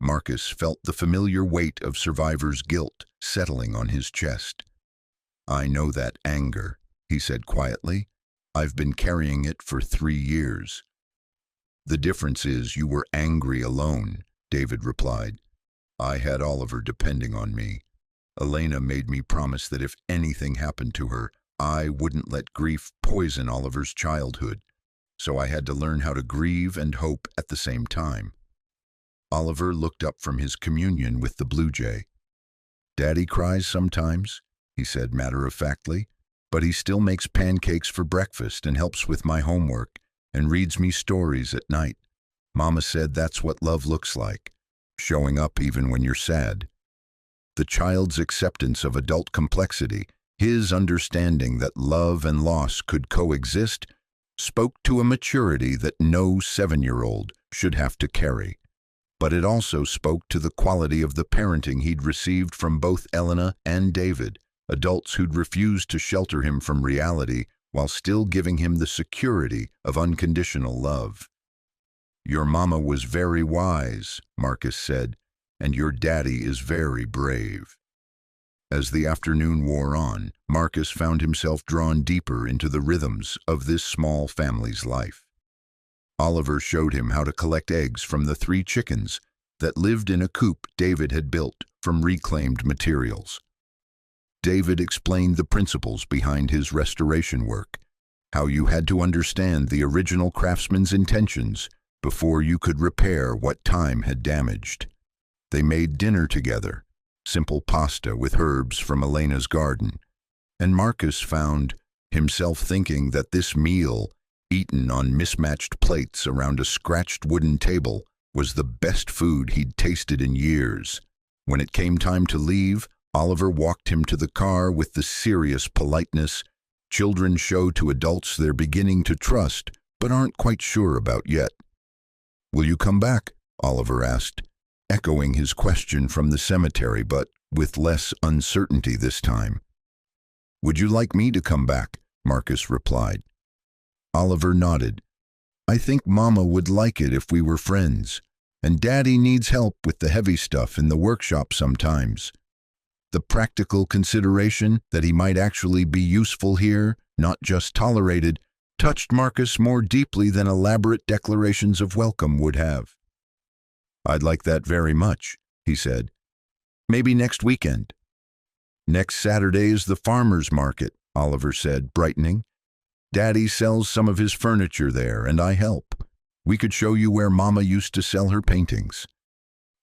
Marcus felt the familiar weight of survivor's guilt settling on his chest. "I know that anger," he said quietly. "I've been carrying it for 3 years." "The difference is you were angry alone," David replied. "I had Oliver depending on me. Elena made me promise that if anything happened to her, I wouldn't let grief poison Oliver's childhood. So I had to learn how to grieve and hope at the same time." Oliver looked up from his communion with the blue jay. "Daddy cries sometimes," he said matter-of-factly, "but he still makes pancakes for breakfast and helps with my homework and reads me stories at night. Mama said that's what love looks like, showing up even when you're sad." The child's acceptance of adult complexity, his understanding that love and loss could coexist, spoke to a maturity that no 7-year-old should have to carry. But it also spoke to the quality of the parenting he'd received from both Elena and David, adults who'd refused to shelter him from reality while still giving him the security of unconditional love. "Your mama was very wise," Marcus said, "and your daddy is very brave." As the afternoon wore on, Marcus found himself drawn deeper into the rhythms of this small family's life. Oliver showed him how to collect eggs from the 3 chickens that lived in a coop David had built from reclaimed materials. David explained the principles behind his restoration work, how you had to understand the original craftsman's intentions before you could repair what time had damaged. They made dinner together, simple pasta with herbs from Elena's garden, and Marcus found himself thinking that this meal, eaten on mismatched plates around a scratched wooden table, was the best food he'd tasted in years. When it came time to leave, Oliver walked him to the car with the serious politeness children show to adults they're beginning to trust but aren't quite sure about yet. "Will you come back?" Oliver asked, echoing his question from the cemetery, but with less uncertainty this time. "Would you like me to come back?" Marcus replied. Oliver nodded. "I think Mama would like it if we were friends, and Daddy needs help with the heavy stuff in the workshop sometimes." The practical consideration that he might actually be useful here, not just tolerated, touched Marcus more deeply than elaborate declarations of welcome would have. "I'd like that very much," he said. "Maybe next weekend." "Next Saturday is the farmer's market," Oliver said, brightening. "Daddy sells some of his furniture there, and I help. We could show you where Mama used to sell her paintings."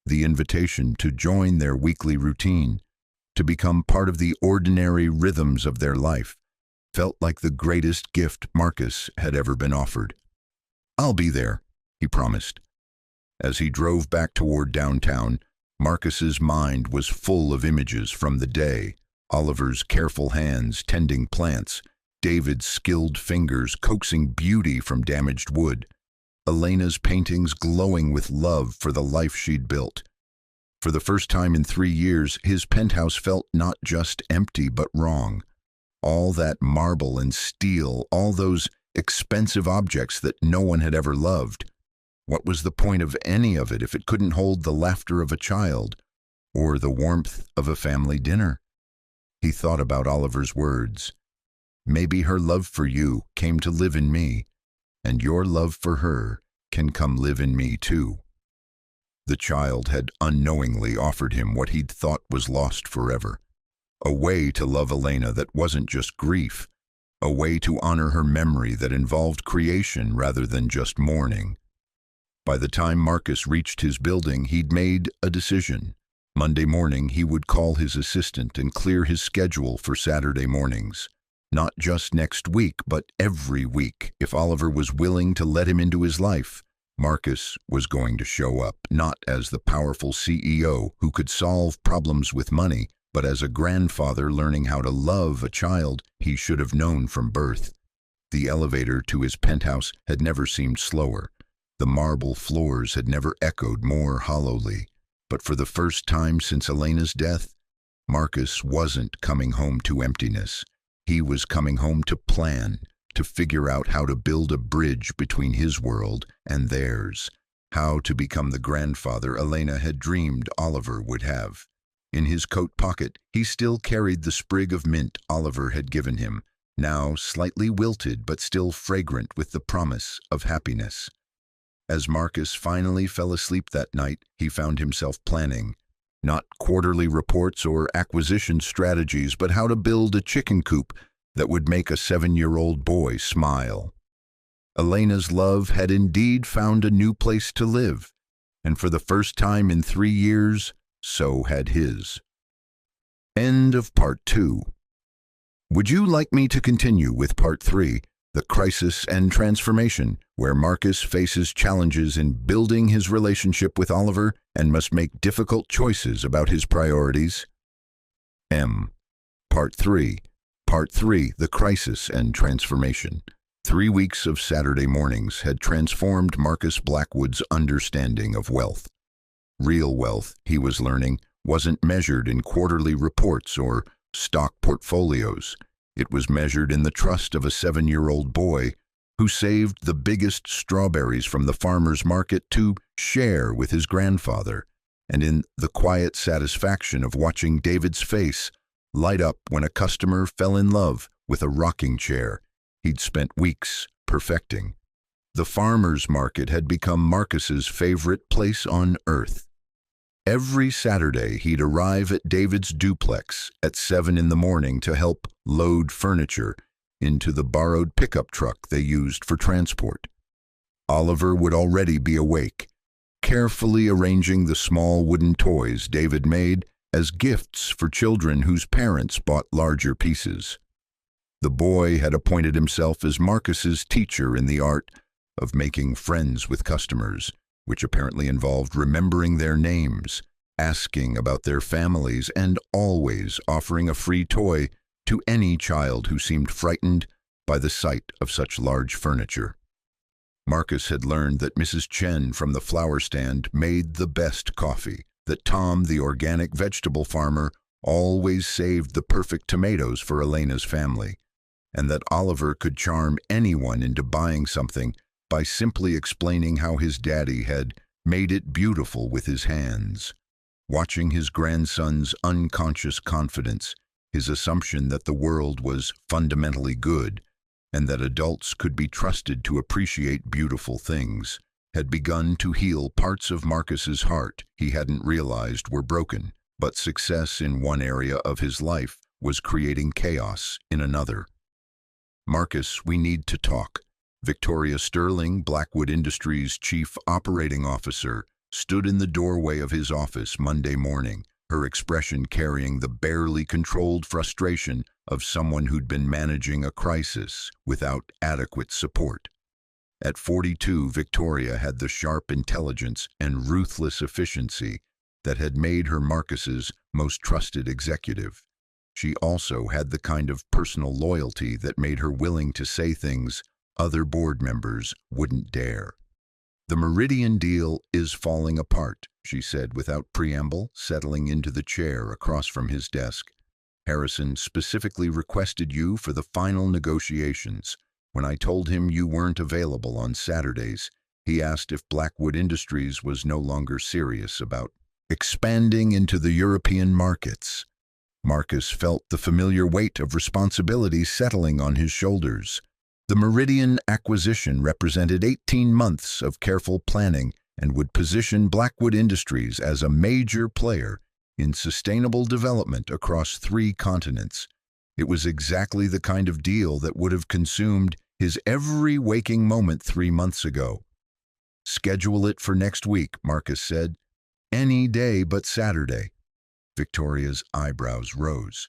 The invitation to join their weekly routine, to become part of the ordinary rhythms of their life, felt like the greatest gift Marcus had ever been offered. "I'll be there," he promised. As he drove back toward downtown, Marcus's mind was full of images from the day: Oliver's careful hands tending plants, David's skilled fingers coaxing beauty from damaged wood, Elena's paintings glowing with love for the life she'd built. For the first time in 3 years, his penthouse felt not just empty but wrong. All that marble and steel, all those expensive objects that no one had ever loved. What was the point of any of it if it couldn't hold the laughter of a child or the warmth of a family dinner? He thought about Oliver's words. Maybe her love for you came to live in me, and your love for her can come live in me too. The child had unknowingly offered him what he'd thought was lost forever. A way to love Elena that wasn't just grief. A way to honor her memory that involved creation rather than just mourning. By the time Marcus reached his building, he'd made a decision. Monday morning, he would call his assistant and clear his schedule for Saturday mornings. Not just next week, but every week, if Oliver was willing to let him into his life. Marcus was going to show up, not as the powerful CEO who could solve problems with money, but as a grandfather learning how to love a child he should have known from birth. The elevator to his penthouse had never seemed slower. The marble floors had never echoed more hollowly. But for the first time since Elena's death, Marcus wasn't coming home to emptiness. He was coming home to plan, to figure out how to build a bridge between his world and theirs, how to become the grandfather Elena had dreamed Oliver would have. In his coat pocket, he still carried the sprig of mint Oliver had given him, now slightly wilted but still fragrant with the promise of happiness. As Marcus finally fell asleep that night, he found himself planning, not quarterly reports or acquisition strategies, but how to build a chicken coop that would make a 7-year-old boy smile. Elena's love had indeed found a new place to live, and for the first time in 3 years, so had his. End of Part 2. Would you like me to continue with Part 3, The Crisis and Transformation, where Marcus faces challenges in building his relationship with Oliver and must make difficult choices about his priorities? Part 3. Part 3, The Crisis and Transformation. 3 weeks of Saturday mornings had transformed Marcus Blackwood's understanding of wealth. Real wealth, he was learning, wasn't measured in quarterly reports or stock portfolios. It was measured in the trust of a 7-year-old boy who saved the biggest strawberries from the farmer's market to share with his grandfather, and in the quiet satisfaction of watching David's face light up when a customer fell in love with a rocking chair he'd spent weeks perfecting. The farmer's market had become Marcus's favorite place on earth. Every Saturday, he'd arrive at David's duplex at 7 in the morning to help load furniture into the borrowed pickup truck they used for transport. Oliver would already be awake, carefully arranging the small wooden toys David made as gifts for children whose parents bought larger pieces. The boy had appointed himself as Marcus's teacher in the art of making friends with customers, which apparently involved remembering their names, asking about their families, and always offering a free toy to any child who seemed frightened by the sight of such large furniture. Marcus had learned that Mrs. Chen from the flower stand made the best coffee, that Tom, the organic vegetable farmer, always saved the perfect tomatoes for Elena's family, and that Oliver could charm anyone into buying something by simply explaining how his daddy had made it beautiful with his hands. Watching his grandson's unconscious confidence, his assumption that the world was fundamentally good, and that adults could be trusted to appreciate beautiful things, had begun to heal parts of Marcus's heart he hadn't realized were broken. But success in one area of his life was creating chaos in another. "Marcus, we need to talk." Victoria Sterling, Blackwood Industries' chief operating officer, stood in the doorway of his office Monday morning, her expression carrying the barely controlled frustration of someone who'd been managing a crisis without adequate support. At 42, Victoria had the sharp intelligence and ruthless efficiency that had made her Marcus's most trusted executive. She also had the kind of personal loyalty that made her willing to say things other board members wouldn't dare. "The Meridian deal is falling apart," she said without preamble, settling into the chair across from his desk. "Harrison specifically requested you for the final negotiations. When I told him you weren't available on Saturdays, he asked if Blackwood Industries was no longer serious about expanding into the European markets." Marcus felt the familiar weight of responsibility settling on his shoulders. The Meridian acquisition represented 18 months of careful planning and would position Blackwood Industries as a major player in sustainable development across 3 continents. It was exactly the kind of deal that would have consumed his every waking moment 3 months ago. "Schedule it for next week," Marcus said. "Any day but Saturday." Victoria's eyebrows rose.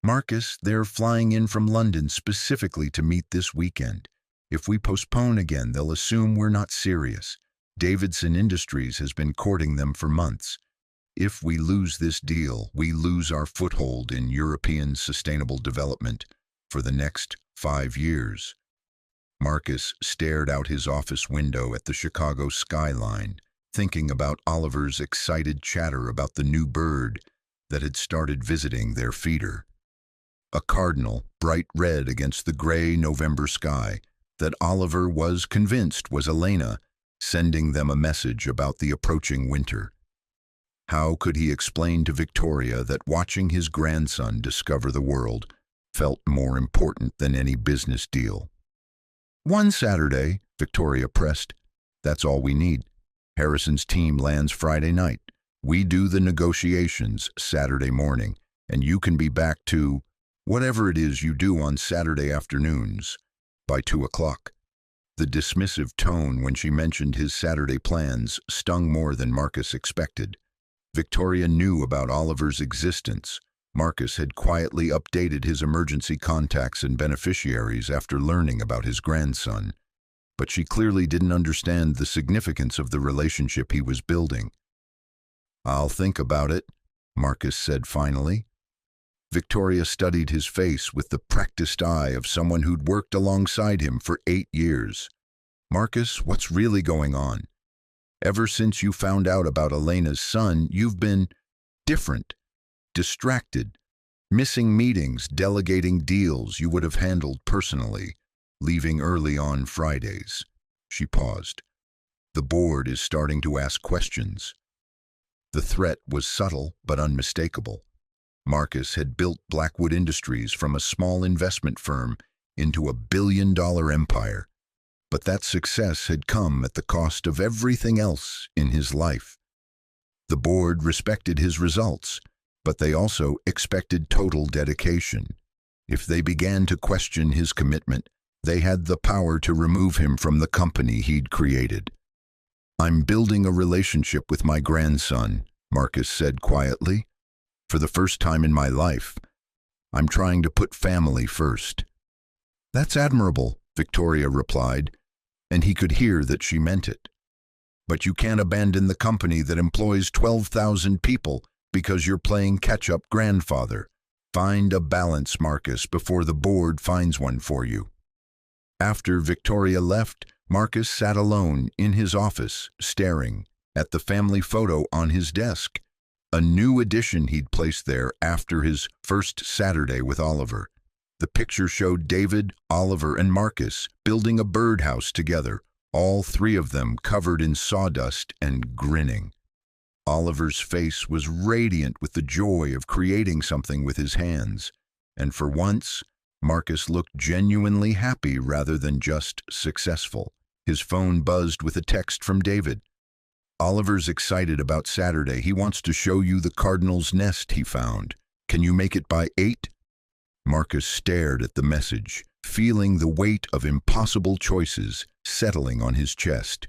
"Marcus, they're flying in from London specifically to meet this weekend. If we postpone again, they'll assume we're not serious. Davidson Industries has been courting them for months. If we lose this deal, we lose our foothold in European sustainable development for the next 5 years. Marcus stared out his office window at the Chicago skyline, thinking about Oliver's excited chatter about the new bird that had started visiting their feeder. A cardinal, bright red against the gray November sky, that Oliver was convinced was Elena, sending them a message about the approaching winter. How could he explain to Victoria that watching his grandson discover the world felt more important than any business deal? "One Saturday," Victoria pressed. "That's all we need. Harrison's team lands Friday night. We do the negotiations Saturday morning, and you can be back to whatever it is you do on Saturday afternoons by 2 o'clock. The dismissive tone when she mentioned his Saturday plans stung more than Marcus expected. Victoria knew about Oliver's existence. Marcus had quietly updated his emergency contacts and beneficiaries after learning about his grandson, but she clearly didn't understand the significance of the relationship he was building. "I'll think about it," Marcus said finally. Victoria studied his face with the practiced eye of someone who'd worked alongside him for 8 years. "Marcus, what's really going on? Ever since you found out about Elena's son, you've been different, distracted, missing meetings, delegating deals you would have handled personally, leaving early on Fridays." She paused. "The board is starting to ask questions." The threat was subtle but unmistakable. Marcus had built Blackwood Industries from a small investment firm into a billion-dollar empire, but that success had come at the cost of everything else in his life. The board respected his results, but they also expected total dedication. If they began to question his commitment, they had the power to remove him from the company he'd created. "I'm building a relationship with my grandson," Marcus said quietly. "For the first time in my life, I'm trying to put family first." "That's admirable," Victoria replied, and he could hear that she meant it. "But you can't abandon the company that employs 12,000 people because you're playing catch-up grandfather. Find a balance, Marcus, before the board finds one for you." After Victoria left, Marcus sat alone in his office, staring at the family photo on his desk, a new addition he'd placed there after his first Saturday with Oliver. The picture showed David, Oliver, and Marcus building a birdhouse together, all 3 of them covered in sawdust and grinning. Oliver's face was radiant with the joy of creating something with his hands, and for once, Marcus looked genuinely happy rather than just successful. His phone buzzed with a text from David. "Oliver's excited about Saturday. He wants to show you the cardinal's nest he found. Can you make it by 8? Marcus stared at the message, feeling the weight of impossible choices settling on his chest.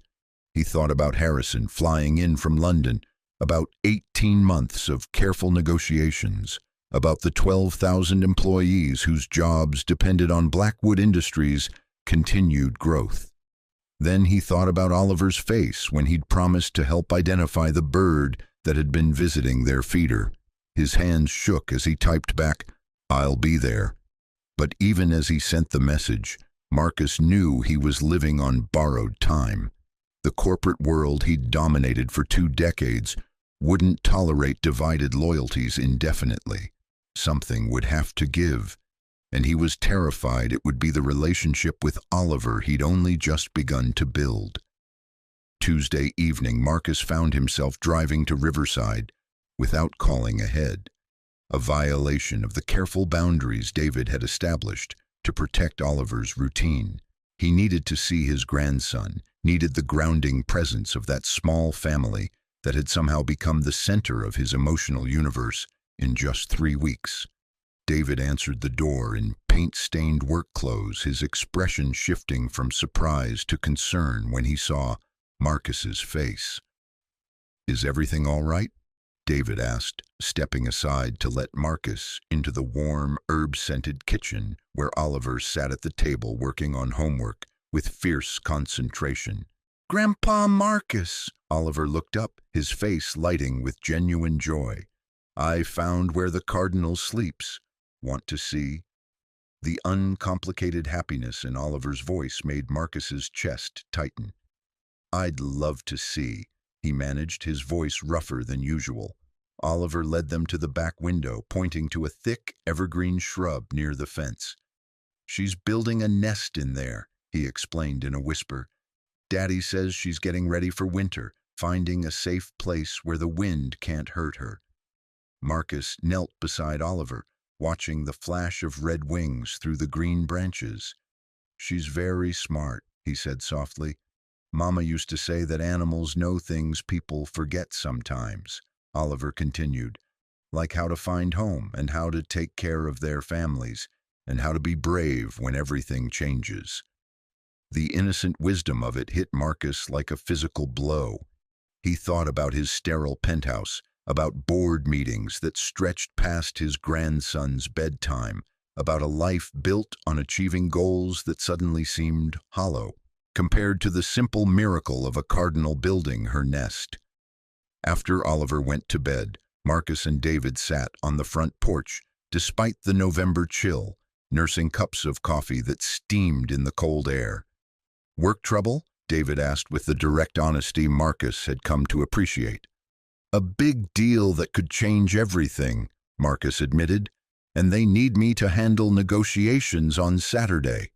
He thought about Harrison flying in from London, about 18 months of careful negotiations, about the 12,000 employees whose jobs depended on Blackwood Industries' continued growth. Then he thought about Oliver's face when he'd promised to help identify the bird that had been visiting their feeder. His hands shook as he typed back, "I'll be there." But even as he sent the message, Marcus knew he was living on borrowed time. The corporate world he'd dominated for 2 decades wouldn't tolerate divided loyalties indefinitely. Something would have to give, and he was terrified it would be the relationship with Oliver he'd only just begun to build. Tuesday evening, Marcus found himself driving to Riverside without calling ahead, a violation of the careful boundaries David had established to protect Oliver's routine. He needed to see his grandson, needed the grounding presence of that small family that had somehow become the center of his emotional universe in just 3 weeks. David answered the door in paint-stained work clothes, his expression shifting from surprise to concern when he saw Marcus's face. "Is everything all right?" David asked, stepping aside to let Marcus into the warm, herb-scented kitchen where Oliver sat at the table working on homework with fierce concentration. Grandpa Marcus! Oliver looked up, his face lighting with genuine joy. I found where the cardinal sleeps. Want to see? The uncomplicated happiness in Oliver's voice made Marcus's chest tighten. I'd love to see, he managed, his voice rougher than usual. Oliver led them to the back window, pointing to a thick, evergreen shrub near the fence. She's building a nest in there, he explained in a whisper. Daddy says she's getting ready for winter, finding a safe place where the wind can't hurt her. Marcus knelt beside Oliver, watching the flash of red wings through the green branches. She's very smart, he said softly. Mama used to say that animals know things people forget sometimes, Oliver continued, like how to find home and how to take care of their families and how to be brave when everything changes. The innocent wisdom of it hit Marcus like a physical blow. He thought about his sterile penthouse, about board meetings that stretched past his grandson's bedtime, about a life built on achieving goals that suddenly seemed hollow, compared to the simple miracle of a cardinal building her nest. After Oliver went to bed, Marcus and David sat on the front porch, despite the November chill, nursing cups of coffee that steamed in the cold air. Work trouble? David asked with the direct honesty Marcus had come to appreciate. A big deal that could change everything, Marcus admitted, and they need me to handle negotiations on Saturday.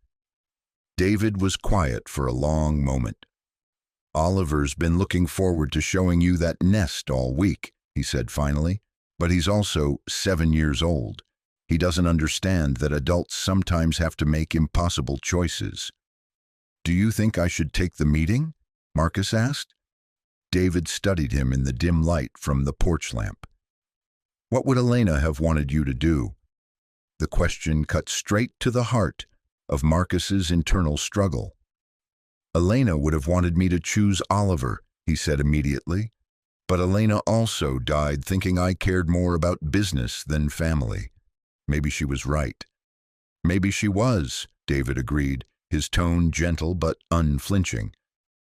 David was quiet for a long moment. Oliver's been looking forward to showing you that nest all week, he said finally, but he's also 7 years old. He doesn't understand that adults sometimes have to make impossible choices. Do you think I should take the meeting? Marcus asked. David studied him in the dim light from the porch lamp. What would Elena have wanted you to do? The question cut straight to the heart of Marcus's internal struggle. Elena would have wanted me to choose Oliver, he said immediately, but Elena also died thinking I cared more about business than family. Maybe she was right. Maybe she was, David agreed, his tone gentle but unflinching.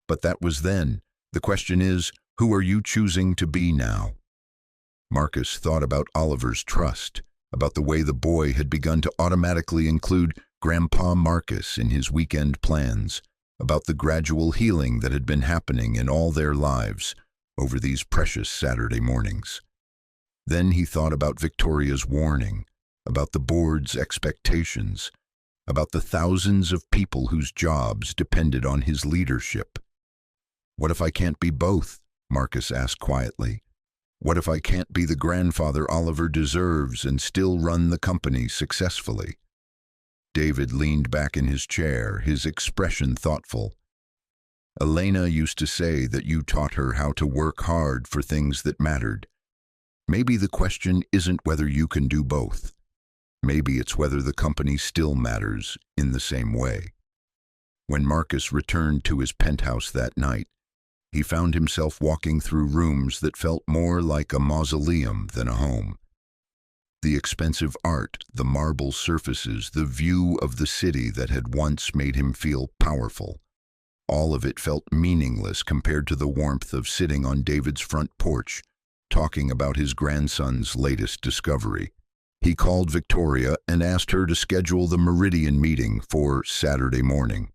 But that was then. The question is, who are you choosing to be now? Marcus thought about Oliver's trust, about the way the boy had begun to automatically include Grandpa Marcus in his weekend plans, about the gradual healing that had been happening in all their lives over these precious Saturday mornings. Then he thought about Victoria's warning, about the board's expectations, about the thousands of people whose jobs depended on his leadership. What if I can't be both? Marcus asked quietly. What if I can't be the grandfather Oliver deserves and still run the company successfully? David leaned back in his chair, his expression thoughtful. Elena used to say that you taught her how to work hard for things that mattered. Maybe the question isn't whether you can do both. Maybe it's whether the company still matters in the same way. When Marcus returned to his penthouse that night, he found himself walking through rooms that felt more like a mausoleum than a home. The expensive art, the marble surfaces, the view of the city that had once made him feel powerful. All of it felt meaningless compared to the warmth of sitting on David's front porch, talking about his grandson's latest discovery. He called Victoria and asked her to schedule the Meridian meeting for Saturday morning.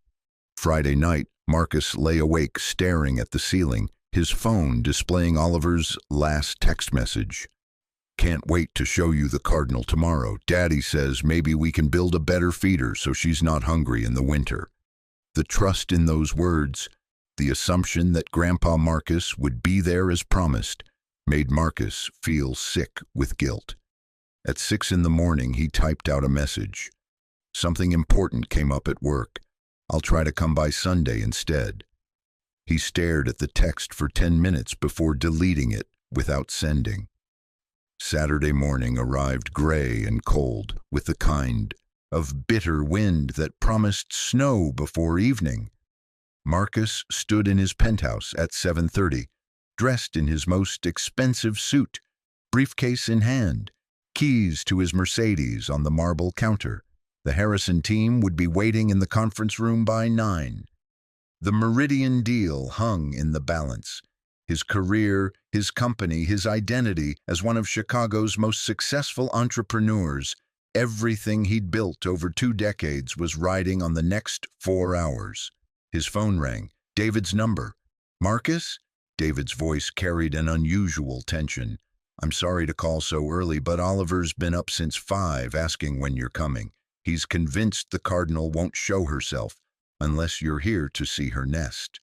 Friday night, Marcus lay awake staring at the ceiling, his phone displaying Oliver's last text message. Can't wait to show you the cardinal tomorrow. Daddy says maybe we can build a better feeder so she's not hungry in the winter. The trust in those words, the assumption that Grandpa Marcus would be there as promised, made Marcus feel sick with guilt. At 6 a.m, he typed out a message. Something important came up at work. I'll try to come by Sunday instead. He stared at the text for 10 minutes before deleting it without sending. Saturday morning arrived gray and cold, with the kind of bitter wind that promised snow before evening. Marcus stood in his penthouse at 7:30, dressed in his most expensive suit, briefcase in hand, keys to his Mercedes on the marble counter. The Harrison team would be waiting in the conference room by 9. The Meridian deal hung in the balance. His career, his company, his identity as one of Chicago's most successful entrepreneurs, everything he'd built over 2 decades was riding on the next 4 hours. His phone rang. David's number. "Marcus?" David's voice carried an unusual tension. "I'm sorry to call so early, but Oliver's been up since 5 asking when you're coming. He's convinced the Cardinal won't show herself unless you're here to see her nest."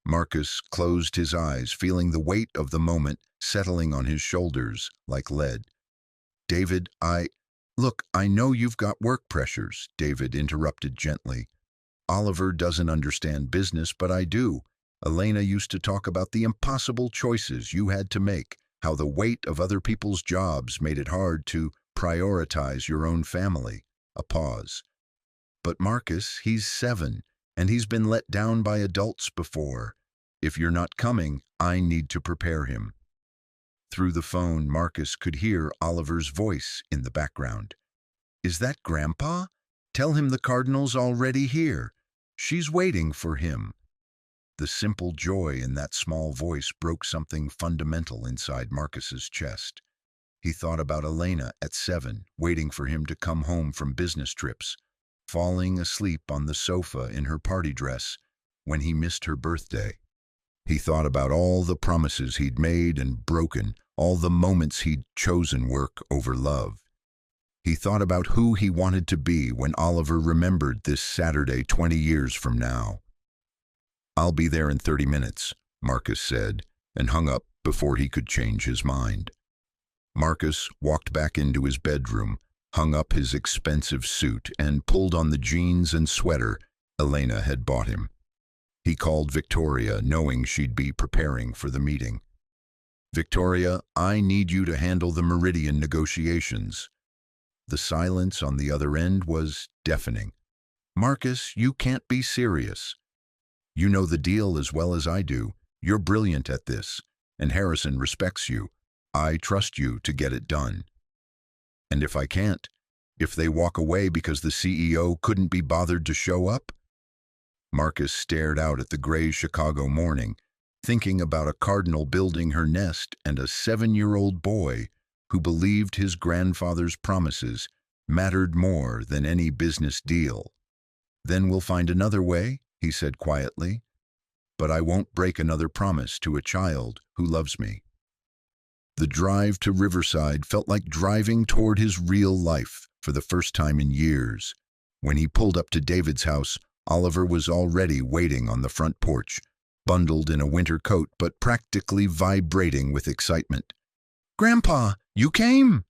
Marcus closed his eyes, feeling the weight of the moment settling on his shoulders like lead. "David, Look, I know you've got work pressures," David interrupted gently. "Oliver doesn't understand business, but I do. Elena used to talk about the impossible choices you had to make, how the weight of other people's jobs made it hard to prioritize your own family." A pause. "But Marcus, he's 7, and he's been let down by adults before. If you're not coming, I need to prepare him." Through the phone, Marcus could hear Oliver's voice in the background. "Is that Grandpa? Tell him the Cardinal's already here. She's waiting for him." The simple joy in that small voice broke something fundamental inside Marcus's chest. He thought about Elena at 7, waiting for him to come home from business trips, falling asleep on the sofa in her party dress when he missed her birthday. He thought about all the promises he'd made and broken, all the moments he'd chosen work over love. He thought about who he wanted to be when Oliver remembered this Saturday 20 years from now. "I'll be there in 30 minutes, Marcus said, and hung up before he could change his mind. Marcus walked back into his bedroom, hung up his expensive suit, and pulled on the jeans and sweater Elena had bought him. He called Victoria, knowing she'd be preparing for the meeting. "Victoria, I need you to handle the Meridian negotiations." The silence on the other end was deafening. "Marcus, you can't be serious. You know the deal as well as I do. You're brilliant at this, and Harrison respects you. I trust you to get it done." "And if I can't? If they walk away because the CEO couldn't be bothered to show up?" Marcus stared out at the gray Chicago morning, thinking about a cardinal building her nest and a 7-year-old boy who believed his grandfather's promises mattered more than any business deal. "Then we'll find another way," he said quietly. "But I won't break another promise to a child who loves me." The drive to Riverside felt like driving toward his real life for the first time in years. When he pulled up to David's house, Oliver was already waiting on the front porch, bundled in a winter coat but practically vibrating with excitement. "Grandpa, you came!"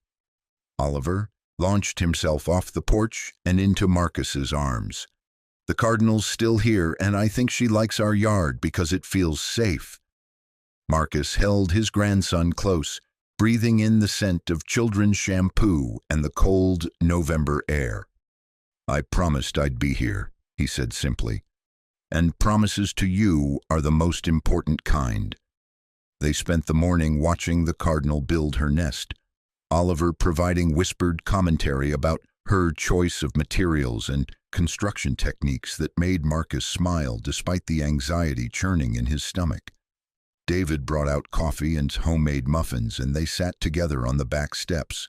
Oliver launched himself off the porch and into Marcus's arms. "The Cardinal's still here, and I think she likes our yard because it feels safe." Marcus held his grandson close, breathing in the scent of children's shampoo and the cold November air. "I promised I'd be here," he said simply. "And promises to you are the most important kind." They spent the morning watching the Cardinal build her nest, Oliver providing whispered commentary about her choice of materials and construction techniques that made Marcus smile despite the anxiety churning in his stomach. David brought out coffee and homemade muffins, and they sat together on the back steps,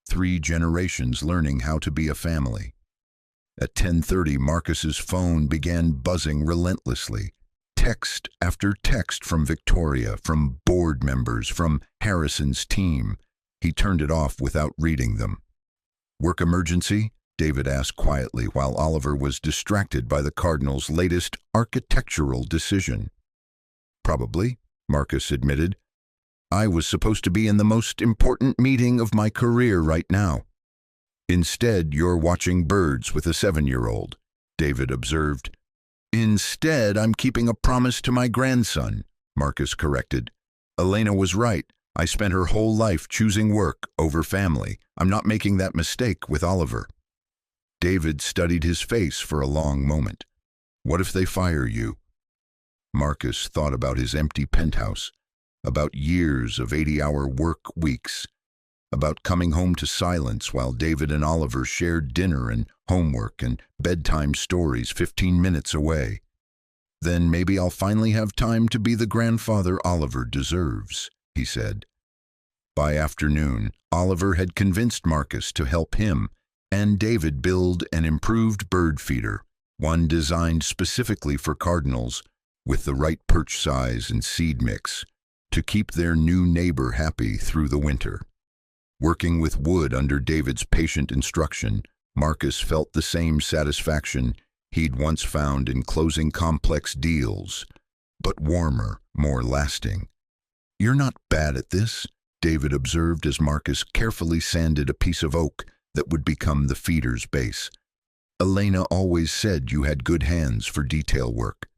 3 generations learning how to be a family. At 10:30, Marcus's phone began buzzing relentlessly. Text after text from Victoria, from board members, from Harrison's team. He turned it off without reading them. "Work emergency?" David asked quietly while Oliver was distracted by the Cardinal's latest architectural decision. "Probably," Marcus admitted. "I was supposed to be in the most important meeting of my career right now." "Instead, you're watching birds with a 7-year-old, David observed. "Instead, I'm keeping a promise to my grandson," Marcus corrected. "Elena was right. I spent her whole life choosing work over family. I'm not making that mistake with Oliver." David studied his face for a long moment. "What if they fire you?" Marcus thought about his empty penthouse, about years of 80-hour work weeks, about coming home to silence while David and Oliver shared dinner and homework and bedtime stories 15 minutes away. Then maybe I'll finally have time to be the grandfather Oliver deserves, he said. By afternoon, Oliver had convinced Marcus to help him and David build an improved bird feeder, one designed specifically for cardinals with the right perch size and seed mix to keep their new neighbor happy through the winter. Working with wood under David's patient instruction, Marcus felt the same satisfaction he'd once found in closing complex deals, but warmer, more lasting. "You're not bad at this," David observed as Marcus carefully sanded a piece of oak that would become the feeder's base. "Elena always said you had good hands for detail work."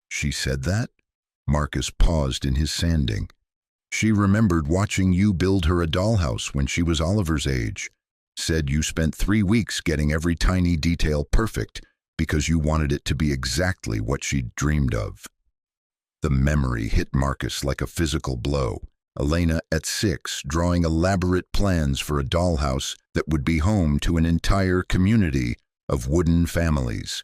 "She said that?" Marcus paused in his sanding. "She remembered watching you build her a dollhouse when she was Oliver's age. Said you spent 3 weeks getting every tiny detail perfect because you wanted it to be exactly what she'd dreamed of." The memory hit Marcus like a physical blow. Elena at 6, drawing elaborate plans for a dollhouse that would be home to an entire community of wooden families.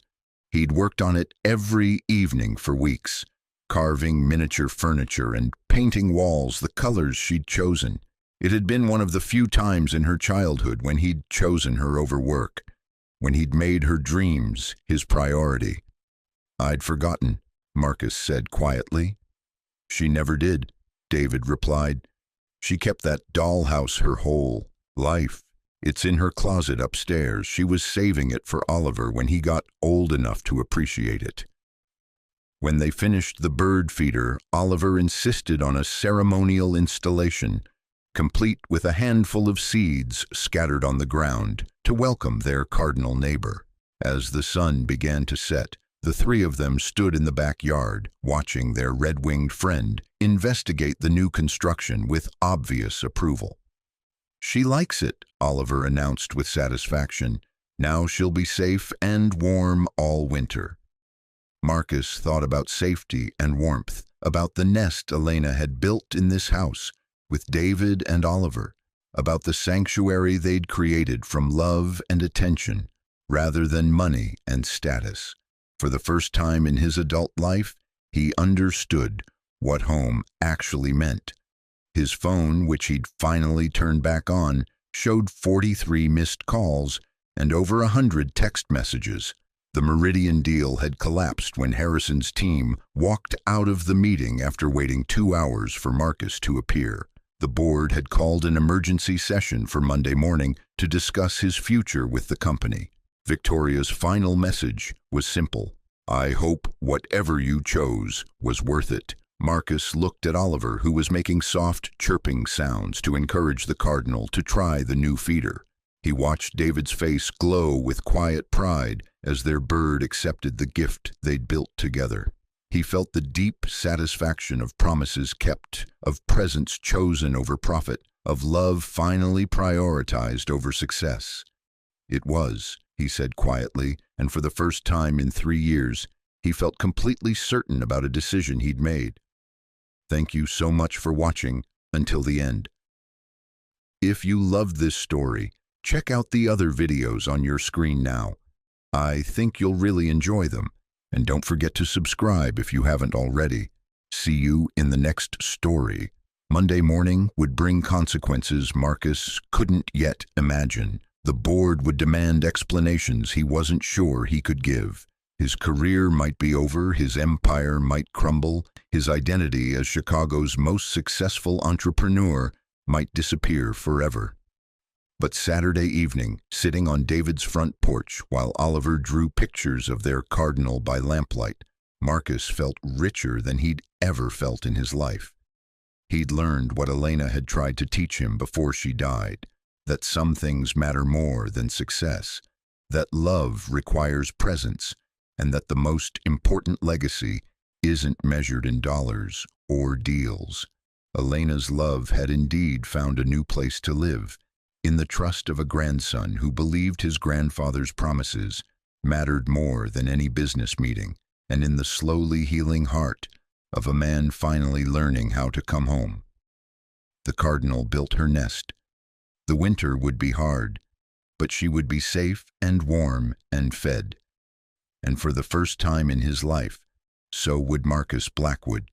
He'd worked on it every evening for weeks, carving miniature furniture and painting walls the colors she'd chosen. It had been one of the few times in her childhood when he'd chosen her over work, when he'd made her dreams his priority. "I'd forgotten," Marcus said quietly. "She never did," David replied. "She kept that dollhouse her whole life. It's in her closet upstairs. She was saving it for Oliver when he got old enough to appreciate it." When they finished the bird feeder, Oliver insisted on a ceremonial installation, complete with a handful of seeds scattered on the ground to welcome their cardinal neighbor. As the sun began to set, the three of them stood in the backyard, watching their red-winged friend investigate the new construction with obvious approval. "She likes it," Oliver announced with satisfaction. "Now she'll be safe and warm all winter." Marcus thought about safety and warmth, about the nest Elena had built in this house with David and Oliver, about the sanctuary they'd created from love and attention rather than money and status. For the first time in his adult life, he understood what home actually meant. His phone, which he'd finally turned back on, showed 43 missed calls and over 100 text messages. The Meridian deal had collapsed when Harrison's team walked out of the meeting after waiting 2 hours for Marcus to appear. The board had called an emergency session for Monday morning to discuss his future with the company. Victoria's final message was simple: "I hope whatever you chose was worth it." Marcus looked at Oliver, who was making soft, chirping sounds to encourage the cardinal to try the new feeder. He watched David's face glow with quiet pride as their bird accepted the gift they'd built together. He felt the deep satisfaction of promises kept, of presents chosen over profit, of love finally prioritized over success. "It was," he said quietly, and for the first time in 3 years, he felt completely certain about a decision he'd made. Thank you so much for watching until the end. If you loved this story, check out the other videos on your screen now. I think you'll really enjoy them. And don't forget to subscribe if you haven't already. See you in the next story. Monday morning would bring consequences Marcus couldn't yet imagine. The board would demand explanations he wasn't sure he could give. His career might be over, his empire might crumble, his identity as Chicago's most successful entrepreneur might disappear forever. But Saturday evening, sitting on David's front porch while Oliver drew pictures of their cardinal by lamplight, Marcus felt richer than he'd ever felt in his life. He'd learned what Elena had tried to teach him before she died, that some things matter more than success, that love requires presence, and that the most important legacy isn't measured in dollars or deals. Elena's love had indeed found a new place to live, in the trust of a grandson who believed his grandfather's promises mattered more than any business meeting, and in the slowly healing heart of a man finally learning how to come home. The cardinal built her nest. The winter would be hard, but she would be safe and warm and fed. And for the first time in his life, so would Marcus Blackwood.